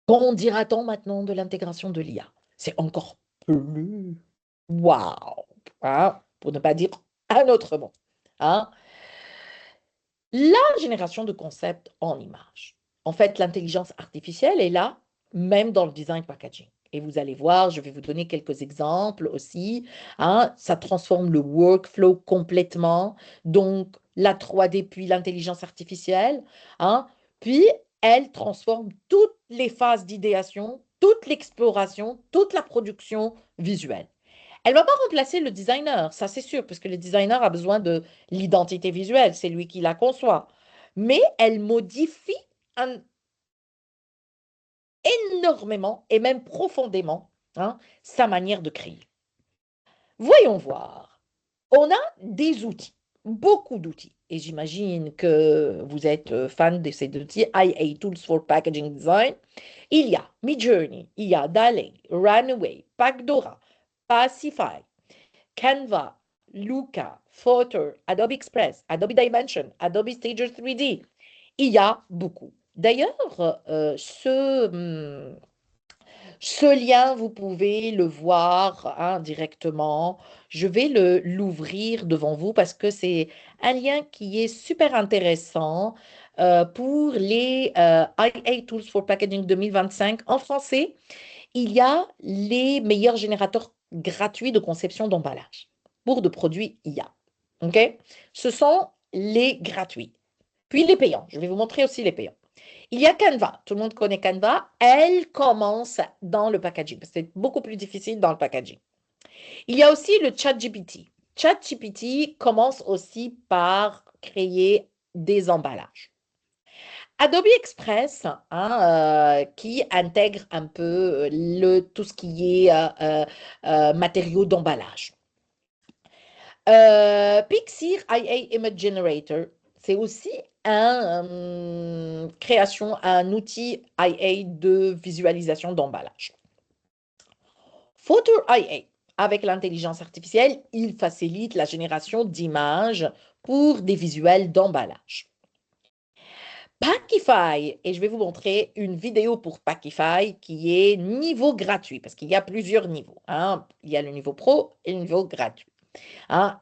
Qu'en dira-t-on maintenant de l'intégration de l'IA? C'est encore plus waouh, pour ne pas dire un autre mot. Hein? La génération de concepts en images. En fait, l'intelligence artificielle est là, même dans le design packaging. Et vous allez voir, je vais vous donner quelques exemples aussi. Hein, ça transforme le workflow complètement. Donc, la 3D puis l'intelligence artificielle. Hein, puis, elle transforme toutes les phases d'idéation, toute l'exploration, toute la production visuelle. Elle ne va pas remplacer le designer, ça c'est sûr, parce que le designer a besoin de l'identité visuelle, c'est lui qui la conçoit. Mais elle modifie énormément et même profondément sa manière de créer. Voyons voir. On a des outils, beaucoup d'outils. Et j'imagine que vous êtes fan de ces outils, IA Tools for Packaging Design. Il y a Midjourney, il y a DALL-E, Runway, Packdora, Pacify, Canva, Luca, Photo, Adobe Express, Adobe Dimension, Adobe Stager 3D. Il y a beaucoup. D'ailleurs, ce lien, vous pouvez le voir directement. Je vais l'ouvrir devant vous parce que c'est un lien qui est super intéressant pour les IA Tools for Packaging 2025 en français. Il y a les meilleurs générateurs gratuits de conception d'emballage pour de produits IA. OK? Ce sont les gratuits. Puis les payants. Je vais vous montrer aussi les payants. Il y a Canva. Tout le monde connaît Canva. Elle commence dans le packaging. C'est beaucoup plus difficile dans le packaging. Il y a aussi le ChatGPT. ChatGPT commence aussi par créer des emballages. Adobe Express, qui intègre un peu tout ce qui est matériaux d'emballage. Pixir IA Image Generator, c'est aussi un outil IA de visualisation d'emballage. Photo IA, avec l'intelligence artificielle, il facilite la génération d'images pour des visuels d'emballage. Packify, et je vais vous montrer une vidéo pour Packify qui est niveau gratuit, parce qu'il y a plusieurs niveaux. Il y a le niveau pro et le niveau gratuit,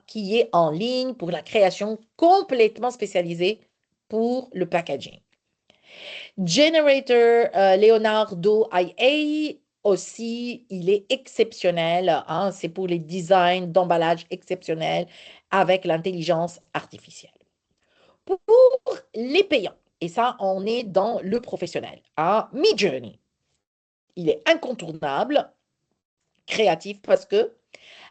qui est en ligne pour la création complètement spécialisée pour le packaging. Generator Leonardo IA aussi, il est exceptionnel. C'est pour les designs d'emballage exceptionnels avec l'intelligence artificielle. Pour les payants, et ça, on est dans le professionnel. Midjourney, il est incontournable, créatif parce que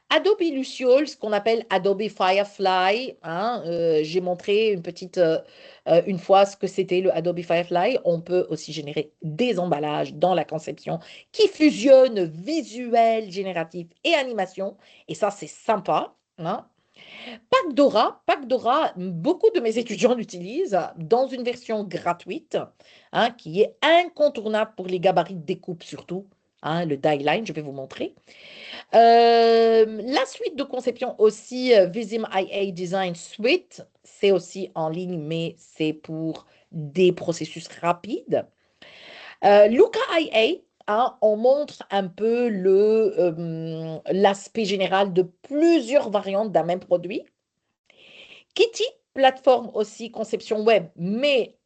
Adobe Luciole, ce qu'on appelle Adobe Firefly, hein, j'ai montré une fois ce que c'était le Adobe Firefly. On peut aussi générer des emballages dans la conception qui fusionnent visuel, génératif et animation. Et ça, c'est sympa, hein. Pack Dora, beaucoup de mes étudiants l'utilisent dans une version gratuite, hein, qui est incontournable pour les gabarits de découpe surtout, hein, le die line, je vais vous montrer. La suite de conception aussi, Visim IA Design Suite, c'est aussi en ligne, mais c'est pour des processus rapides. Luca IA, hein, on montre un peu l'aspect général de plusieurs variantes d'un même produit. Kitty, plateforme aussi conception web, mais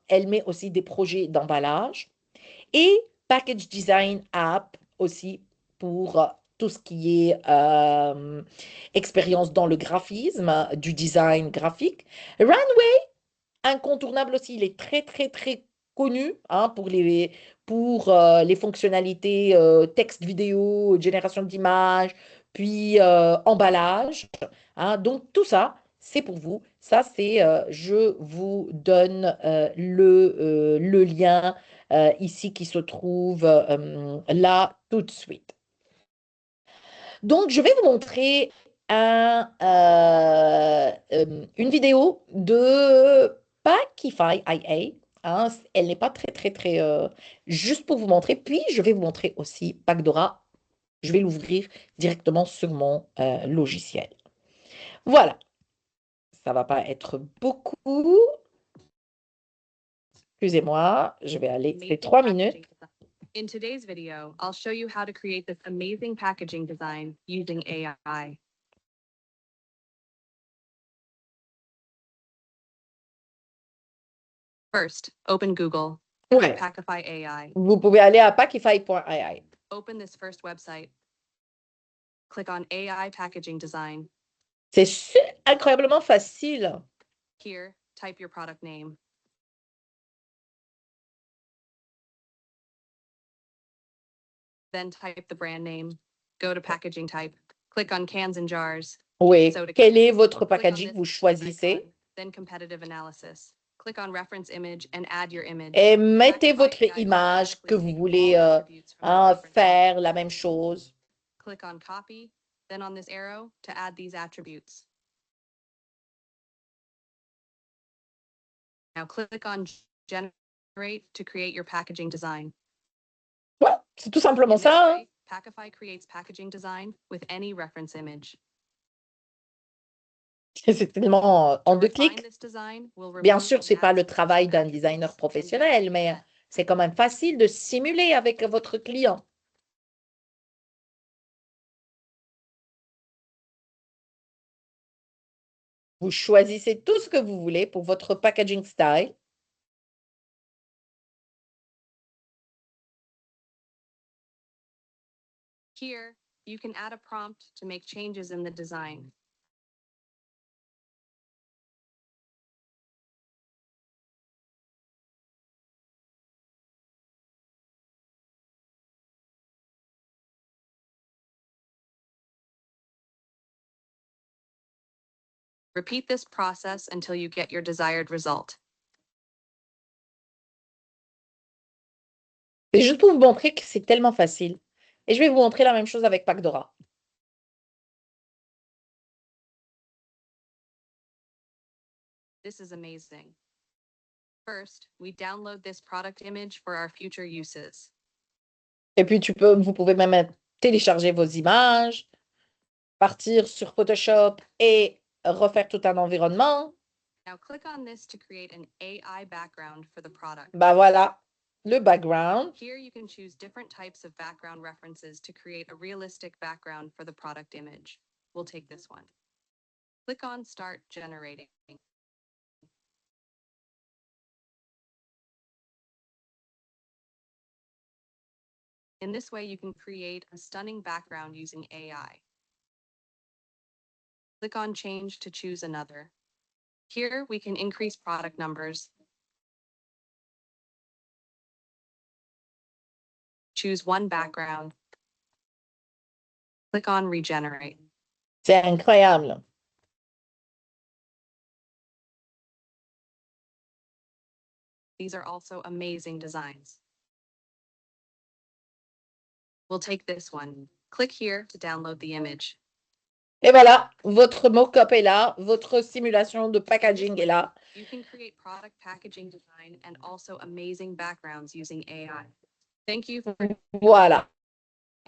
elle met aussi des projets d'emballage. Et Package Design App aussi pour tout ce qui est expérience dans le graphisme, du design graphique. Runway, incontournable aussi, il est très, très, très connu, hein, pour les fonctionnalités texte, vidéo, génération d'images, puis emballage, hein. Donc, tout ça, c'est pour vous. Ça, je vous donne le lien ici qui se trouve là tout de suite. Donc, je vais vous montrer une vidéo de Packify IA, hein. Elle n'est pas très, très, très... juste pour vous montrer. Puis, je vais vous montrer aussi Packdora. Je vais l'ouvrir directement sur mon logiciel. Voilà. Ça va pas être beaucoup. Excusez-moi, je vais aller, c'est 3 minutes. In today's video, I'll show you how to create this amazing packaging design using AI. First, open Google. Ouais. Packify AI. Vous pouvez aller à packify.ai. Open this first website. Click on AI packaging design. C'est incroyablement facile. Here, type your product name. Then type the brand name. Go to packaging type. Click on cans and jars. Oui. Soda Quel est cans. votre Click on packaging que this vous choisissez? icon, then competitive analysis. Click on reference image and add your image. Et mettez Packify votre AI image que vous automatically take voulez all attributes from the reference faire image. la même chose. Click on copy, then on this arrow to add these attributes. Now click on generate to create your packaging design. Ouais, c'est tout simplement In this ça, hein. way, Packify creates packaging design with any reference image. C'est tellement en To deux refine clics. this design, we'll Bien remove sûr, c'est and pas add le some travail custom d'un attributes designer and professionnel, just mais like that. c'est quand même facile de simuler avec votre client. Vous choisissez tout ce que vous voulez pour votre packaging style. Here, you can add a prompt to make changes in the design. Repeat this process until you get your desired result. C'est juste pour vous montrer que c'est tellement facile. Et je vais vous montrer la même chose avec Packdora. This is amazing. First, we download this product image for our future uses. Et puis, vous pouvez même télécharger vos images, partir sur Photoshop et refaire tout un environnement. Now click on this to create an AI background for the product. Bah voilà, le background. Here you can choose different types of background references to create a realistic background for the product image. We'll take this one. Click on Start Generating. In this way, you can create a stunning background using AI. Click on Change to choose another. Here, we can increase product numbers. Choose one background. Click on Regenerate. C'est incroyable. These are also amazing designs. We'll take this one. Click here to download the image. Et voilà, votre mock-up est là, votre simulation de packaging est là. You can create product packaging design and also amazing backgrounds using AI. Thank you for Voilà.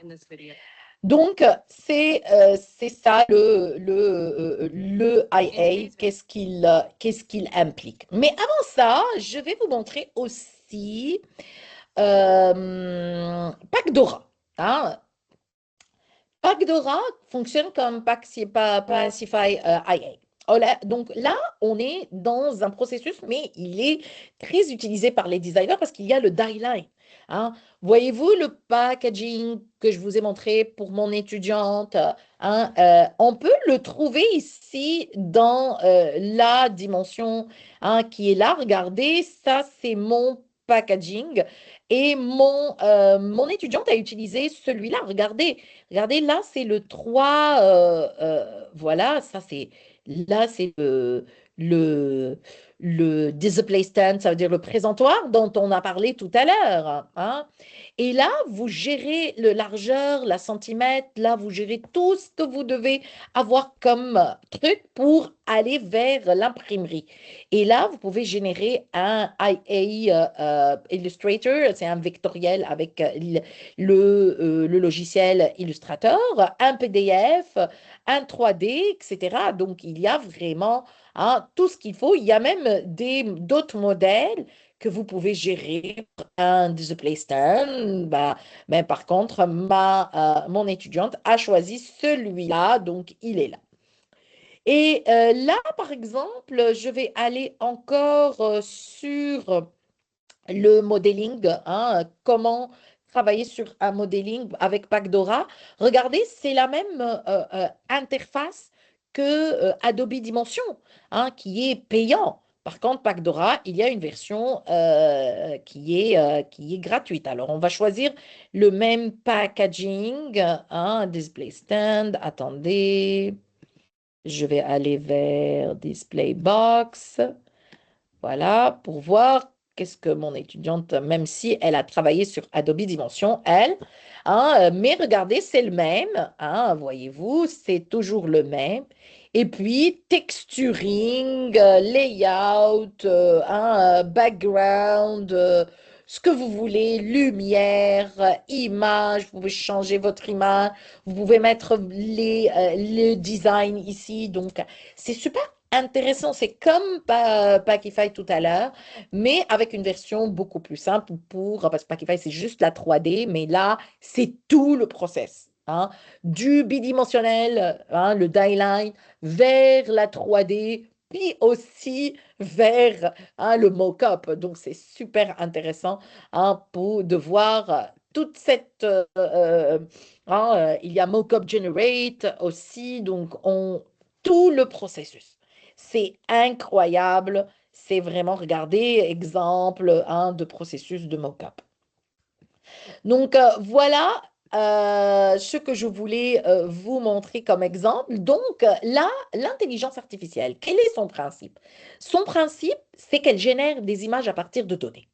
in this video. Donc, c'est ça le IA, qu'est-ce qu'il implique. Mais avant ça, je vais vous montrer aussi Packdora. Hein. Packdora fonctionne comme Pacify IA. Donc là, on est dans un processus, mais il est très utilisé par les designers parce qu'il y a le die line. Hein. Voyez-vous le packaging que je vous ai montré pour mon étudiante? Hein, on peut le trouver ici dans la dimension hein, qui est là. Regardez, ça c'est mon packaging et mon étudiante a utilisé celui-là. Regardez. Regardez, là, c'est le 3. Voilà, ça, c'est. Là, c'est le, le display stand, ça veut dire le présentoir dont on a parlé tout à l'heure. Hein. Et là, vous gérez le largeur, la centimètre, là, vous gérez tout ce que vous devez avoir comme truc pour aller vers l'imprimerie. Et là, vous pouvez générer un IA Illustrator, c'est un vectoriel avec le logiciel Illustrator, un PDF, un 3D, etc. Donc, il y a vraiment hein, tout ce qu'il faut. Il y a même d'autres modèles que vous pouvez gérer un display stand. Bah, mais par contre, mon étudiante a choisi celui-là, donc il est là. Et là, par exemple, je vais aller encore sur le modeling, hein, comment travailler sur un modeling avec Packdora. Regardez, c'est la même interface que Adobe Dimension, hein, qui est payant. Par contre, Packdora, il y a une version qui est gratuite. Alors, on va choisir le même packaging, hein, display stand. Attendez, je vais aller vers display box. Voilà, pour voir qu'est-ce que mon étudiante, même si elle a travaillé sur Adobe Dimension, elle, hein, mais regardez, c'est le même, hein, voyez-vous, c'est toujours le même. Et puis, texturing, layout, hein, background, ce que vous voulez, lumière, image, vous pouvez changer votre image, vous pouvez mettre le design ici. Donc, c'est super intéressant, c'est comme Packify tout à l'heure, mais avec une version beaucoup plus simple parce que Packify, c'est juste la 3D, mais là, c'est tout le process. Hein, du bidimensionnel, hein, le die line, vers la 3D, puis aussi vers hein, le mock-up. Donc, c'est super intéressant hein, de voir toute cette... hein, il y a mock-up generate aussi, donc tout le processus. C'est incroyable. C'est vraiment, regardez, exemple hein, de processus de mock-up. Donc, voilà ce que je voulais vous montrer comme exemple. Donc, là, l'intelligence artificielle, quel est son principe? Son principe, c'est qu'elle génère des images à partir de données.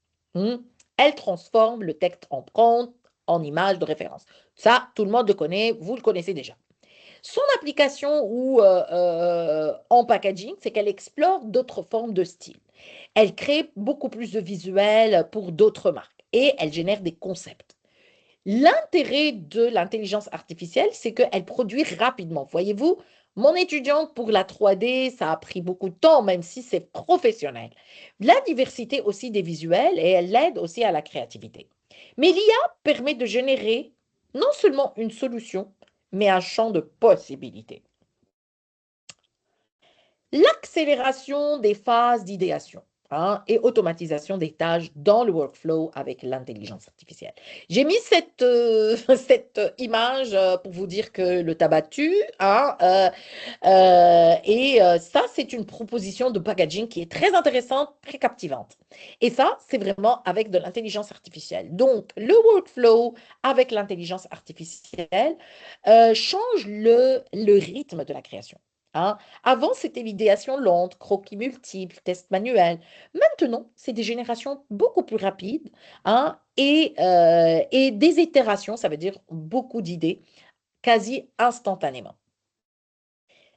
Elle transforme le texte en prompt, en image de référence. Ça, tout le monde le connaît, vous le connaissez déjà. Son application ou en packaging, c'est qu'elle explore d'autres formes de style. Elle crée beaucoup plus de visuels pour d'autres marques et elle génère des concepts. L'intérêt de l'intelligence artificielle, c'est qu'elle produit rapidement. Voyez-vous, mon étudiante pour la 3D, ça a pris beaucoup de temps, même si c'est professionnel. La diversité aussi des visuels et elle aide aussi à la créativité. Mais l'IA permet de générer non seulement une solution, mais un champ de possibilités. L'accélération des phases d'idéation. et automatisation des tâches dans le workflow avec l'intelligence artificielle. J'ai mis cette, cette image pour vous dire que le tabac tue, ça, c'est une proposition de packaging qui est très intéressante, très captivante. Et ça, c'est vraiment avec de l'intelligence artificielle. Donc, le workflow avec l'intelligence artificielle change le rythme de la création. Avant, c'était l'idéation lente, croquis multiples, tests manuels. Maintenant, c'est des générations beaucoup plus rapides et des itérations, ça veut dire beaucoup d'idées, quasi instantanément.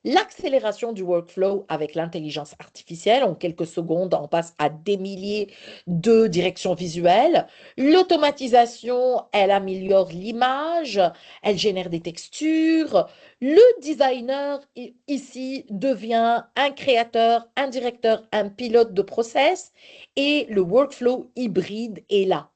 L'accélération du workflow avec l'intelligence artificielle, en quelques secondes, on passe à des milliers de directions visuelles. L'automatisation, elle améliore l'image, elle génère des textures. Le designer, ici, devient un créateur, un directeur, un pilote de process. Et le workflow hybride est là.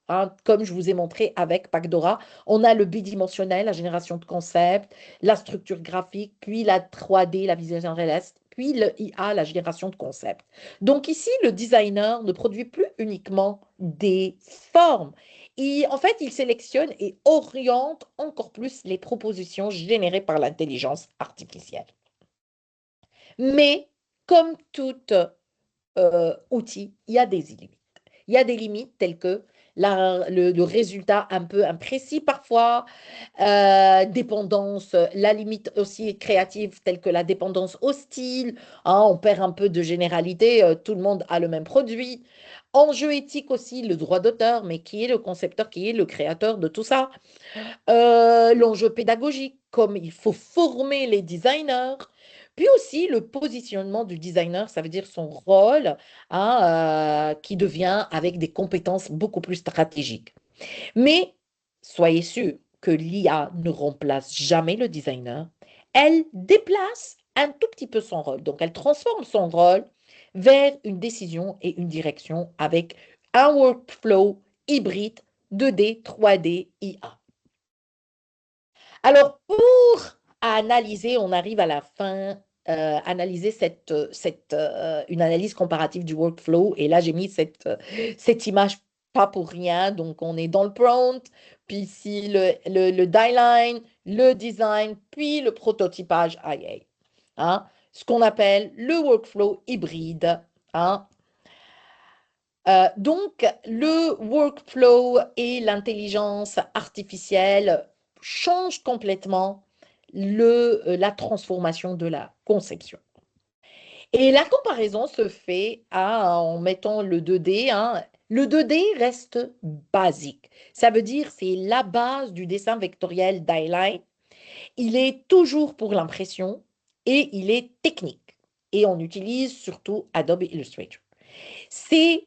Comme je vous ai montré avec Pacdora, on a le bidimensionnel, la génération de concepts, la structure graphique, puis la 3D, la visualisation réaliste, puis le IA, la génération de concepts. Donc ici, le designer ne produit plus uniquement des formes. En fait, il sélectionne et oriente encore plus les propositions générées par l'intelligence artificielle. Mais comme tout outil, il y a des limites. Il y a des limites telles que le résultat un peu imprécis parfois, dépendance, la limite aussi créative telle que la dépendance au style, on perd un peu de généralité, tout le monde a le même produit. Enjeu éthique aussi, le droit d'auteur, mais qui est le concepteur, qui est le créateur de tout ça. L'enjeu pédagogique, comme il faut former les designers. Puis aussi le positionnement du designer, ça veut dire son rôle qui devient avec des compétences beaucoup plus stratégiques. Mais soyez sûr que l'IA ne remplace jamais le designer. Elle déplace un tout petit peu son rôle. Donc, elle transforme son rôle vers une décision et une direction avec un workflow hybride 2D, 3D, IA. Alors, pour analyser, on arrive à la fin, analyser une analyse comparative du workflow. Et là, j'ai mis cette image pas pour rien. Donc, on est dans le prompt, puis ici, le die-line, le design, puis le prototypage IA. Ce qu'on appelle le workflow hybride. Donc, le workflow et l'intelligence artificielle changent complètement la transformation de la conception. Et la comparaison se fait en mettant le 2D. Le 2D reste basique. Ça veut dire c'est la base du dessin vectoriel d'Eyeline. Il est toujours pour l'impression et il est technique. Et on utilise surtout Adobe Illustrator. C'est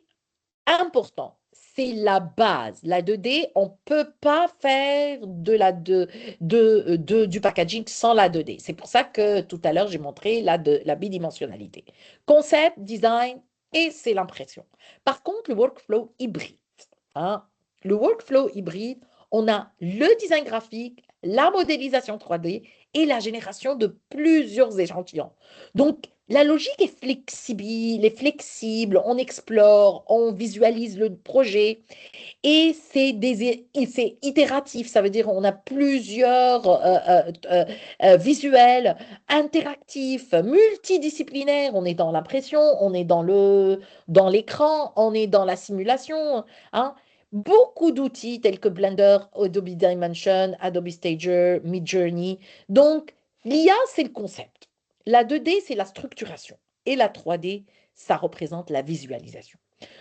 important. C'est la base. La 2D, on ne peut pas faire du packaging sans la 2D. C'est pour ça que tout à l'heure, j'ai montré la bidimensionnalité. Concept, design, et c'est l'impression. Par contre, le workflow hybride. Le workflow hybride, on a le design graphique, la modélisation 3D et la génération de plusieurs échantillons. Donc, la logique est flexible, on explore, on visualise le projet et c'est itératif, ça veut dire on a plusieurs visuels interactifs, multidisciplinaires, on est dans l'impression, on est dans l'écran, on est dans la simulation. Beaucoup d'outils tels que Blender, Adobe Dimension, Adobe Stager, Midjourney. Donc, l'IA, c'est le concept. La 2D, c'est la structuration. Et la 3D, ça représente la visualisation.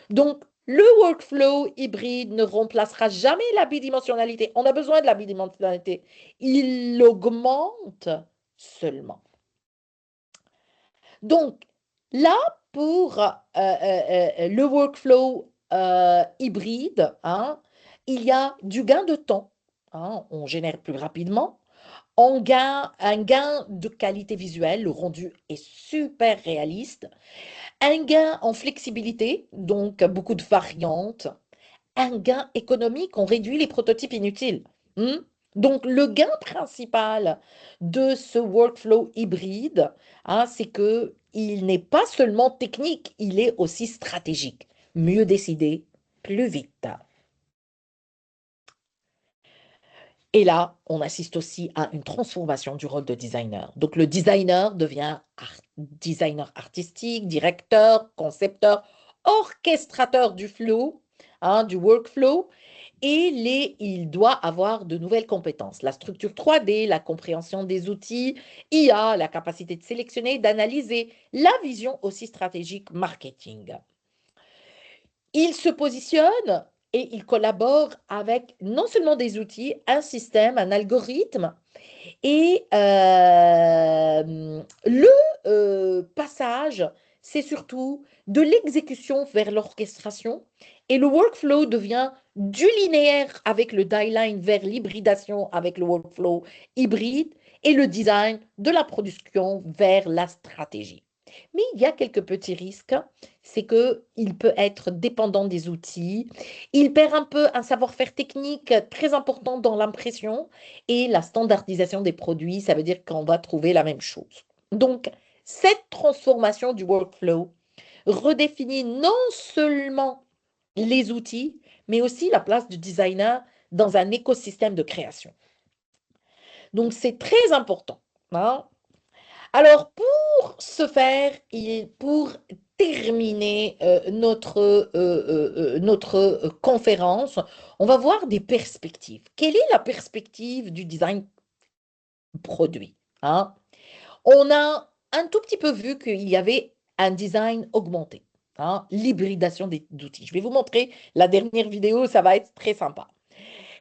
Donc, le workflow hybride ne remplacera jamais la bidimensionnalité. On a besoin de la bidimensionnalité. Il l'augmente seulement. Donc, là, pour le workflow hybride, il y a du gain de temps. On génère plus rapidement. Un gain de qualité visuelle, le rendu est super réaliste. Un gain en flexibilité, donc beaucoup de variantes. Un gain économique, on réduit les prototypes inutiles. Donc, le gain principal de ce workflow hybride, c'est qu'il n'est pas seulement technique, il est aussi stratégique. Mieux décider, plus vite. Et là, on assiste aussi à une transformation du rôle de designer. Donc, le designer devient designer artistique, directeur, concepteur, orchestrateur du flow, du workflow. Et il doit avoir de nouvelles compétences. La structure 3D, la compréhension des outils, IA, la capacité de sélectionner, d'analyser, la vision aussi stratégique marketing. Il se positionne et il collabore avec non seulement des outils, un système, un algorithme. Et le passage, c'est surtout de l'exécution vers l'orchestration. Et le workflow devient du linéaire avec le die-line vers l'hybridation avec le workflow hybride et le design de la production vers la stratégie. Mais il y a quelques petits risques, c'est qu'il peut être dépendant des outils, il perd un peu un savoir-faire technique très important dans l'impression et la standardisation des produits, ça veut dire qu'on va trouver la même chose. Donc, cette transformation du workflow redéfinit non seulement les outils, mais aussi la place du designer dans un écosystème de création. Donc, c'est très important. Alors, pour ce faire, pour terminer notre conférence, on va voir des perspectives. Quelle est la perspective du design produit? On a un tout petit peu vu qu'il y avait un design augmenté, l'hybridation d'outils. Je vais vous montrer la dernière vidéo, ça va être très sympa.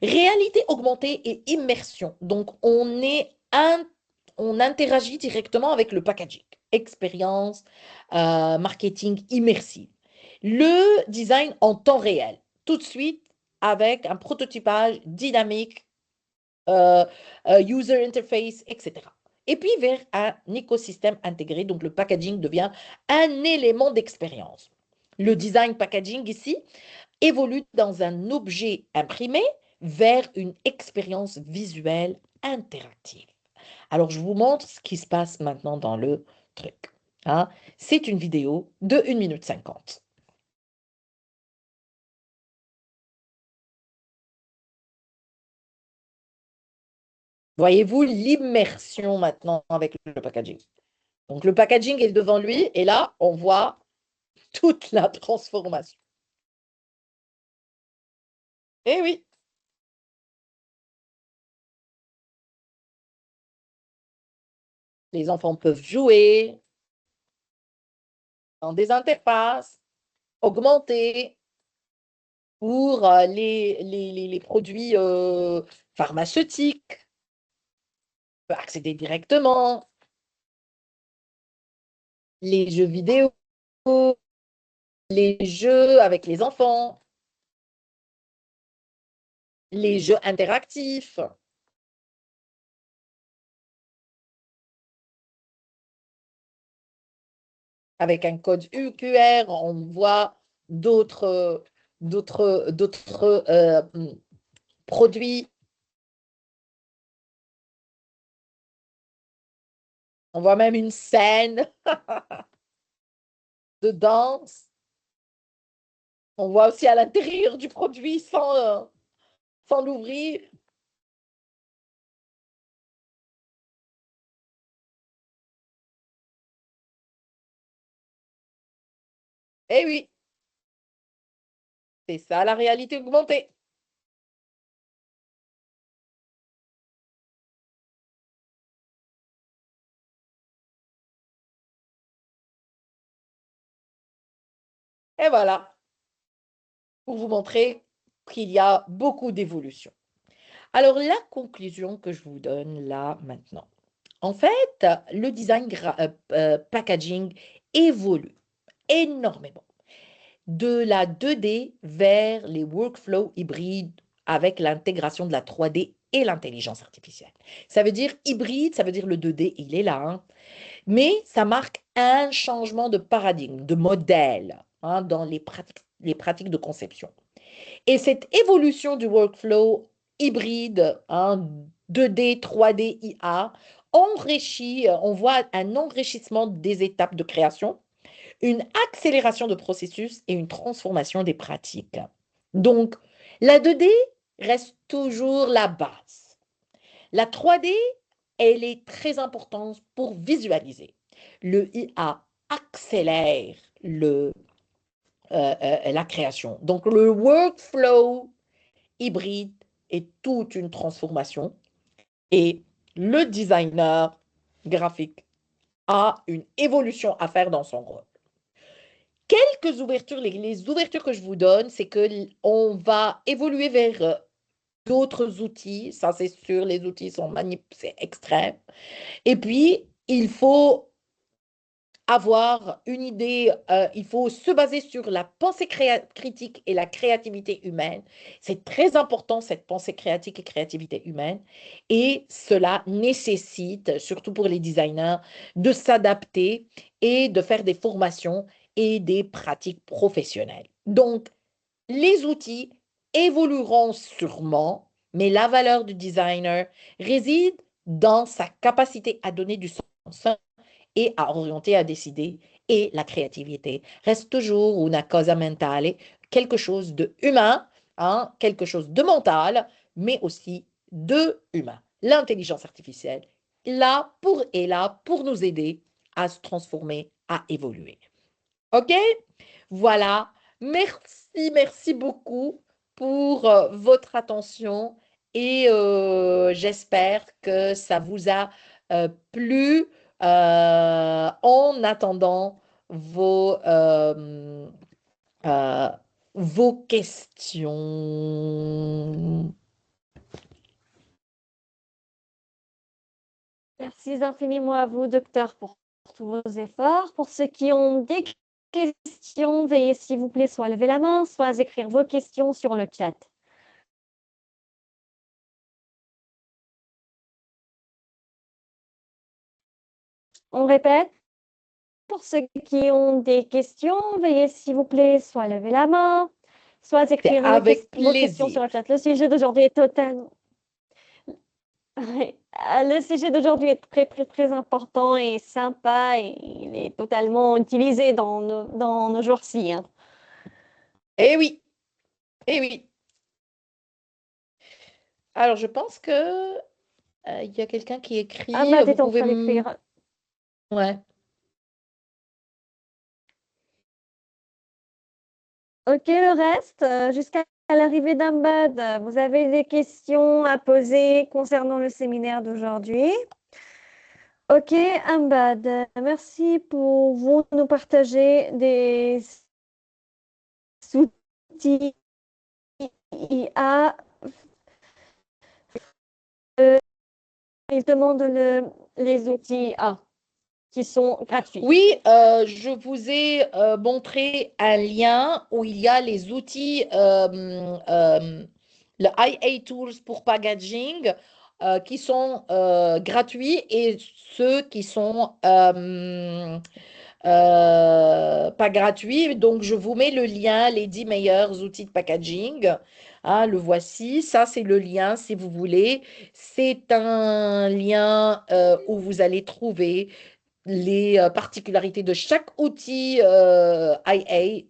Réalité augmentée et immersion. Donc, on interagit directement avec le packaging, expérience, marketing immersif. Le design en temps réel, tout de suite avec un prototypage dynamique, user interface, etc. Et puis vers un écosystème intégré, donc le packaging devient un élément d'expérience. Le design packaging ici évolue dans un objet imprimé vers une expérience visuelle interactive. Alors, je vous montre ce qui se passe maintenant dans le truc. C'est une vidéo de 1 minute 50. Voyez-vous l'immersion maintenant avec le packaging. Donc, le packaging est devant lui et là, on voit toute la transformation. Eh oui, les enfants peuvent jouer dans des interfaces augmentées pour les produits pharmaceutiques, on peut accéder directement, les jeux vidéo, les jeux avec les enfants, les jeux interactifs. Avec un code QR, on voit d'autres produits. On voit même une scène de danse. On voit aussi à l'intérieur du produit sans l'ouvrir. Eh oui, c'est ça la réalité augmentée. Et voilà, pour vous montrer qu'il y a beaucoup d'évolution. Alors, la conclusion que je vous donne là maintenant. En fait, le design packaging évolue énormément de la 2D vers les workflows hybrides avec l'intégration de la 3D et l'intelligence artificielle. Ça veut dire hybride, ça veut dire le 2D, il est là, mais ça marque un changement de paradigme, de modèle dans les pratiques de conception. Et cette évolution du workflow hybride, hein, 2D, 3D, IA, enrichi, on voit un enrichissement des étapes de création, une accélération de processus et une transformation des pratiques. Donc, la 2D reste toujours la base. La 3D, elle est très importante pour visualiser. Le IA accélère la création. Donc, le workflow hybride est toute une transformation et le designer graphique a une évolution à faire dans son rôle. Quelques ouvertures, les ouvertures que je vous donne, c'est que on va évoluer vers d'autres outils. Ça, c'est sûr, les outils sont c'est extrême. Et puis, il faut avoir une idée, il faut se baser sur la pensée critique et la créativité humaine. C'est très important, cette pensée créatique et créativité humaine. Et cela nécessite, surtout pour les designers, de s'adapter et de faire des formations et des pratiques professionnelles. Donc, les outils évolueront sûrement, mais la valeur du designer réside dans sa capacité à donner du sens et à orienter, à décider. Et la créativité reste toujours una cosa mentale, quelque chose de humain, hein, quelque chose de mental, mais aussi de humain. L'intelligence artificielle est là pour nous aider à se transformer, à évoluer. OK? Voilà. Merci beaucoup pour votre attention et j'espère que ça vous a plu en attendant euh, vos questions. Merci infiniment à vous, docteur, pour tous vos efforts. Pour ceux qui ont des questions, veuillez s'il vous plaît soit lever la main, soit écrire vos questions sur le chat. On répète, pour ceux qui ont des questions, veuillez s'il vous plaît soit lever la main, soit écrire avec vos questions sur plaisir. le chat. Le sujet d'aujourd'hui est totalement... Le sujet d'aujourd'hui est très important et sympa et il est totalement utilisé dans nos jours-ci. Hein. Eh oui, eh oui. Alors, je pense que il y a quelqu'un qui écrit. Ahmad Vous est en pouvez... train d'écrire. Ouais. Ok, le reste, jusqu'à l'arrivée d'Ahmad, vous avez des questions à poser concernant le séminaire d'aujourd'hui? Ok, Ahmad, merci pour vous nous partager des outils IA. Il demande les outils IA qui sont gratuits. Oui, je vous ai montré un lien où il y a les outils, le IA Tools pour packaging, qui sont gratuits et ceux qui sont pas gratuits. Donc, je vous mets le lien, les 10 meilleurs outils de packaging. Ah, le voici. Ça, c'est le lien si vous voulez. C'est un lien où vous allez trouver les particularités de chaque outil IA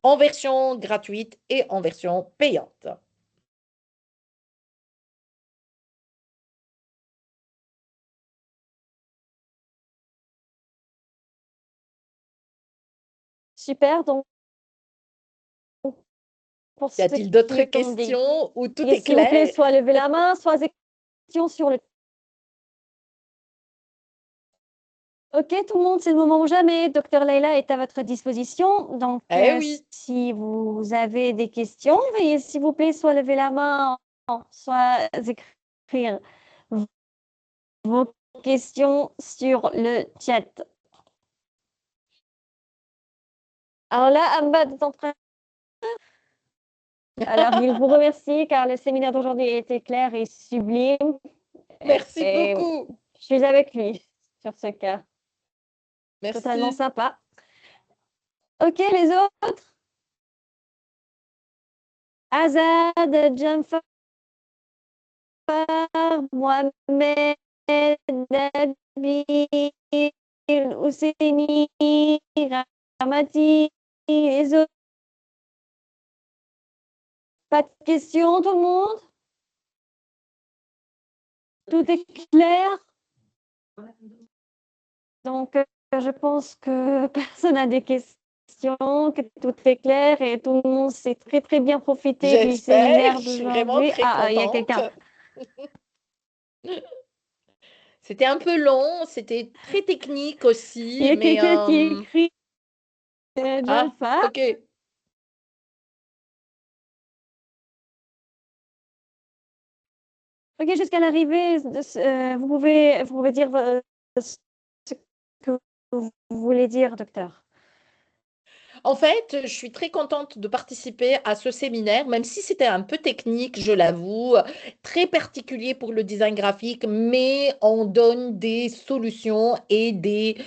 en version gratuite et en version payante. Super, donc pour Y ceux a-t-il d'autres qui ont des questions où tout est s'il vous plaît, clair? soit lever la main, soit des questions sur le... Ok, tout le monde, c'est le moment ou jamais. Docteur Leila est à votre disposition. Donc, Eh oui, si vous avez des questions, veuillez s'il vous plaît soit lever la main, soit écrire vos questions sur le chat. Alors là, Ahmad est en train... Alors, il vous remercie car le séminaire d'aujourd'hui a été clair et sublime. merci Et beaucoup. je suis avec lui sur ce cas. Totalement Merci. sympa. Ok, les autres. Azad, Jump Mohamed, Nabil, Ousseini, Ramati, les autres. Pas de questions, tout le monde? Tout est clair? Donc, je pense que personne n'a des questions, que tout est clair et tout le monde s'est très, très bien profité du J'espère, séminaire je suis vraiment d'aujourd'hui. très Ah, il y a contente. quelqu'un. C'était un peu long, c'était très technique Il y aussi, a mais quelqu'un qui écrit ah, Jaffa. ok. Ok, jusqu'à l'arrivée, vous pouvez dire ce que vous voulez dire, docteur. En fait, je suis très contente de participer à ce séminaire, même si c'était un peu technique, je l'avoue, très particulier pour le design graphique, mais on donne des solutions et des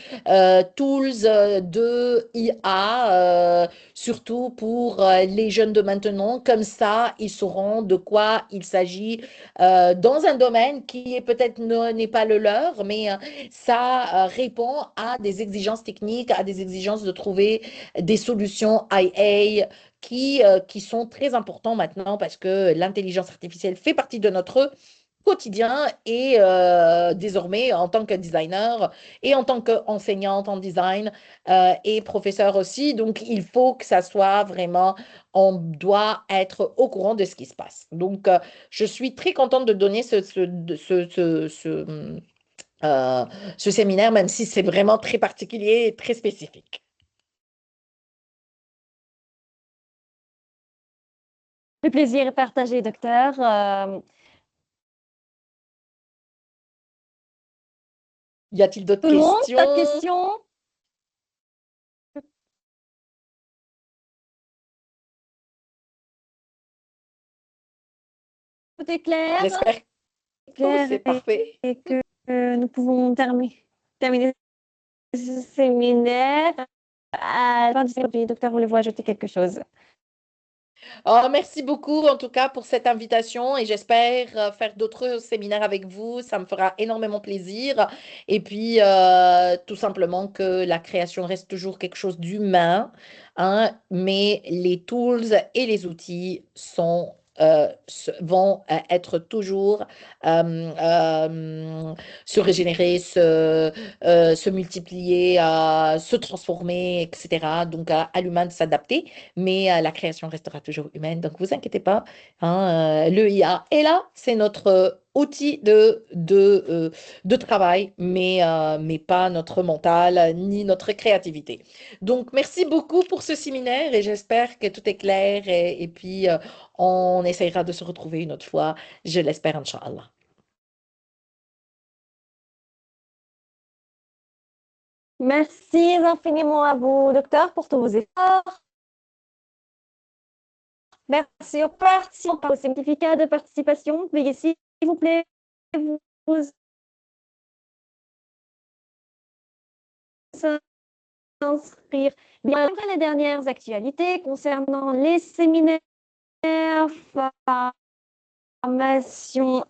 tools de IA, surtout pour les jeunes de maintenant. Comme ça, ils sauront de quoi il s'agit dans un domaine qui est peut-être n'est pas le leur, mais ça répond à des exigences techniques, à des exigences de trouver des solutions IA qui sont très importantes maintenant parce que l'intelligence artificielle fait partie de notre quotidien et désormais en tant que designer et en tant qu'enseignante en design et professeur aussi. Donc, il faut que ça soit vraiment, on doit être au courant de ce qui se passe. Donc, je suis très contente de donner euh, ce séminaire, même si c'est vraiment très particulier et très spécifique. Le plaisir est partagé, docteur. Y a-t-il d'autres Tout le monde, pas de questions? questions? Tout est clair? J'espère. Oh, Clair c'est parfait. et que nous pouvons terminer ce séminaire. À la fin du séminaire, docteur, voulez-vous ajouter quelque chose? Oh, merci beaucoup en tout cas pour cette invitation et j'espère faire d'autres séminaires avec vous. Ça me fera énormément plaisir. Et puis, tout simplement que la création reste toujours quelque chose d'humain, hein, mais les tools et les outils vont être toujours se régénérer, se multiplier, se transformer, etc. Donc, à l'humain de s'adapter mais la création restera toujours humaine. Donc, vous inquiétez pas, hein, le IA est là, c'est notre outil de travail, mais pas notre mental ni notre créativité. Donc, merci beaucoup pour ce séminaire et j'espère que tout est clair et puis on essayera de se retrouver une autre fois, je l'espère, Inch'Allah. Merci infiniment à vous, docteur, pour tous vos efforts. Merci aux participants pour le certificat de participation. Veuillez, s'il vous plaît, vous inscrire. Bien, les dernières actualités concernant les séminaires, formation,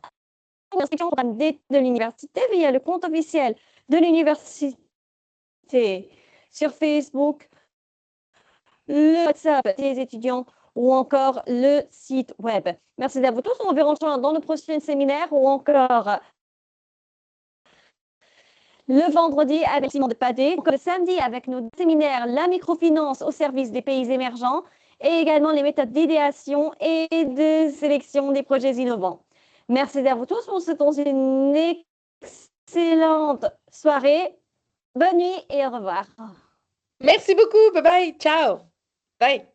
inscription au programme de l'université via le compte officiel de l'université sur Facebook, le WhatsApp des étudiants ou encore le site web. Merci à vous tous. On se verra dans le prochain séminaire ou encore le vendredi avec Simon de Padé, le samedi avec nos séminaires La microfinance au service des pays émergents et également les méthodes d'idéation et de sélection des projets innovants. Merci à vous tous. On se souhaite une excellente soirée. Bonne nuit et au revoir. Merci beaucoup. Bye bye. Ciao. Bye.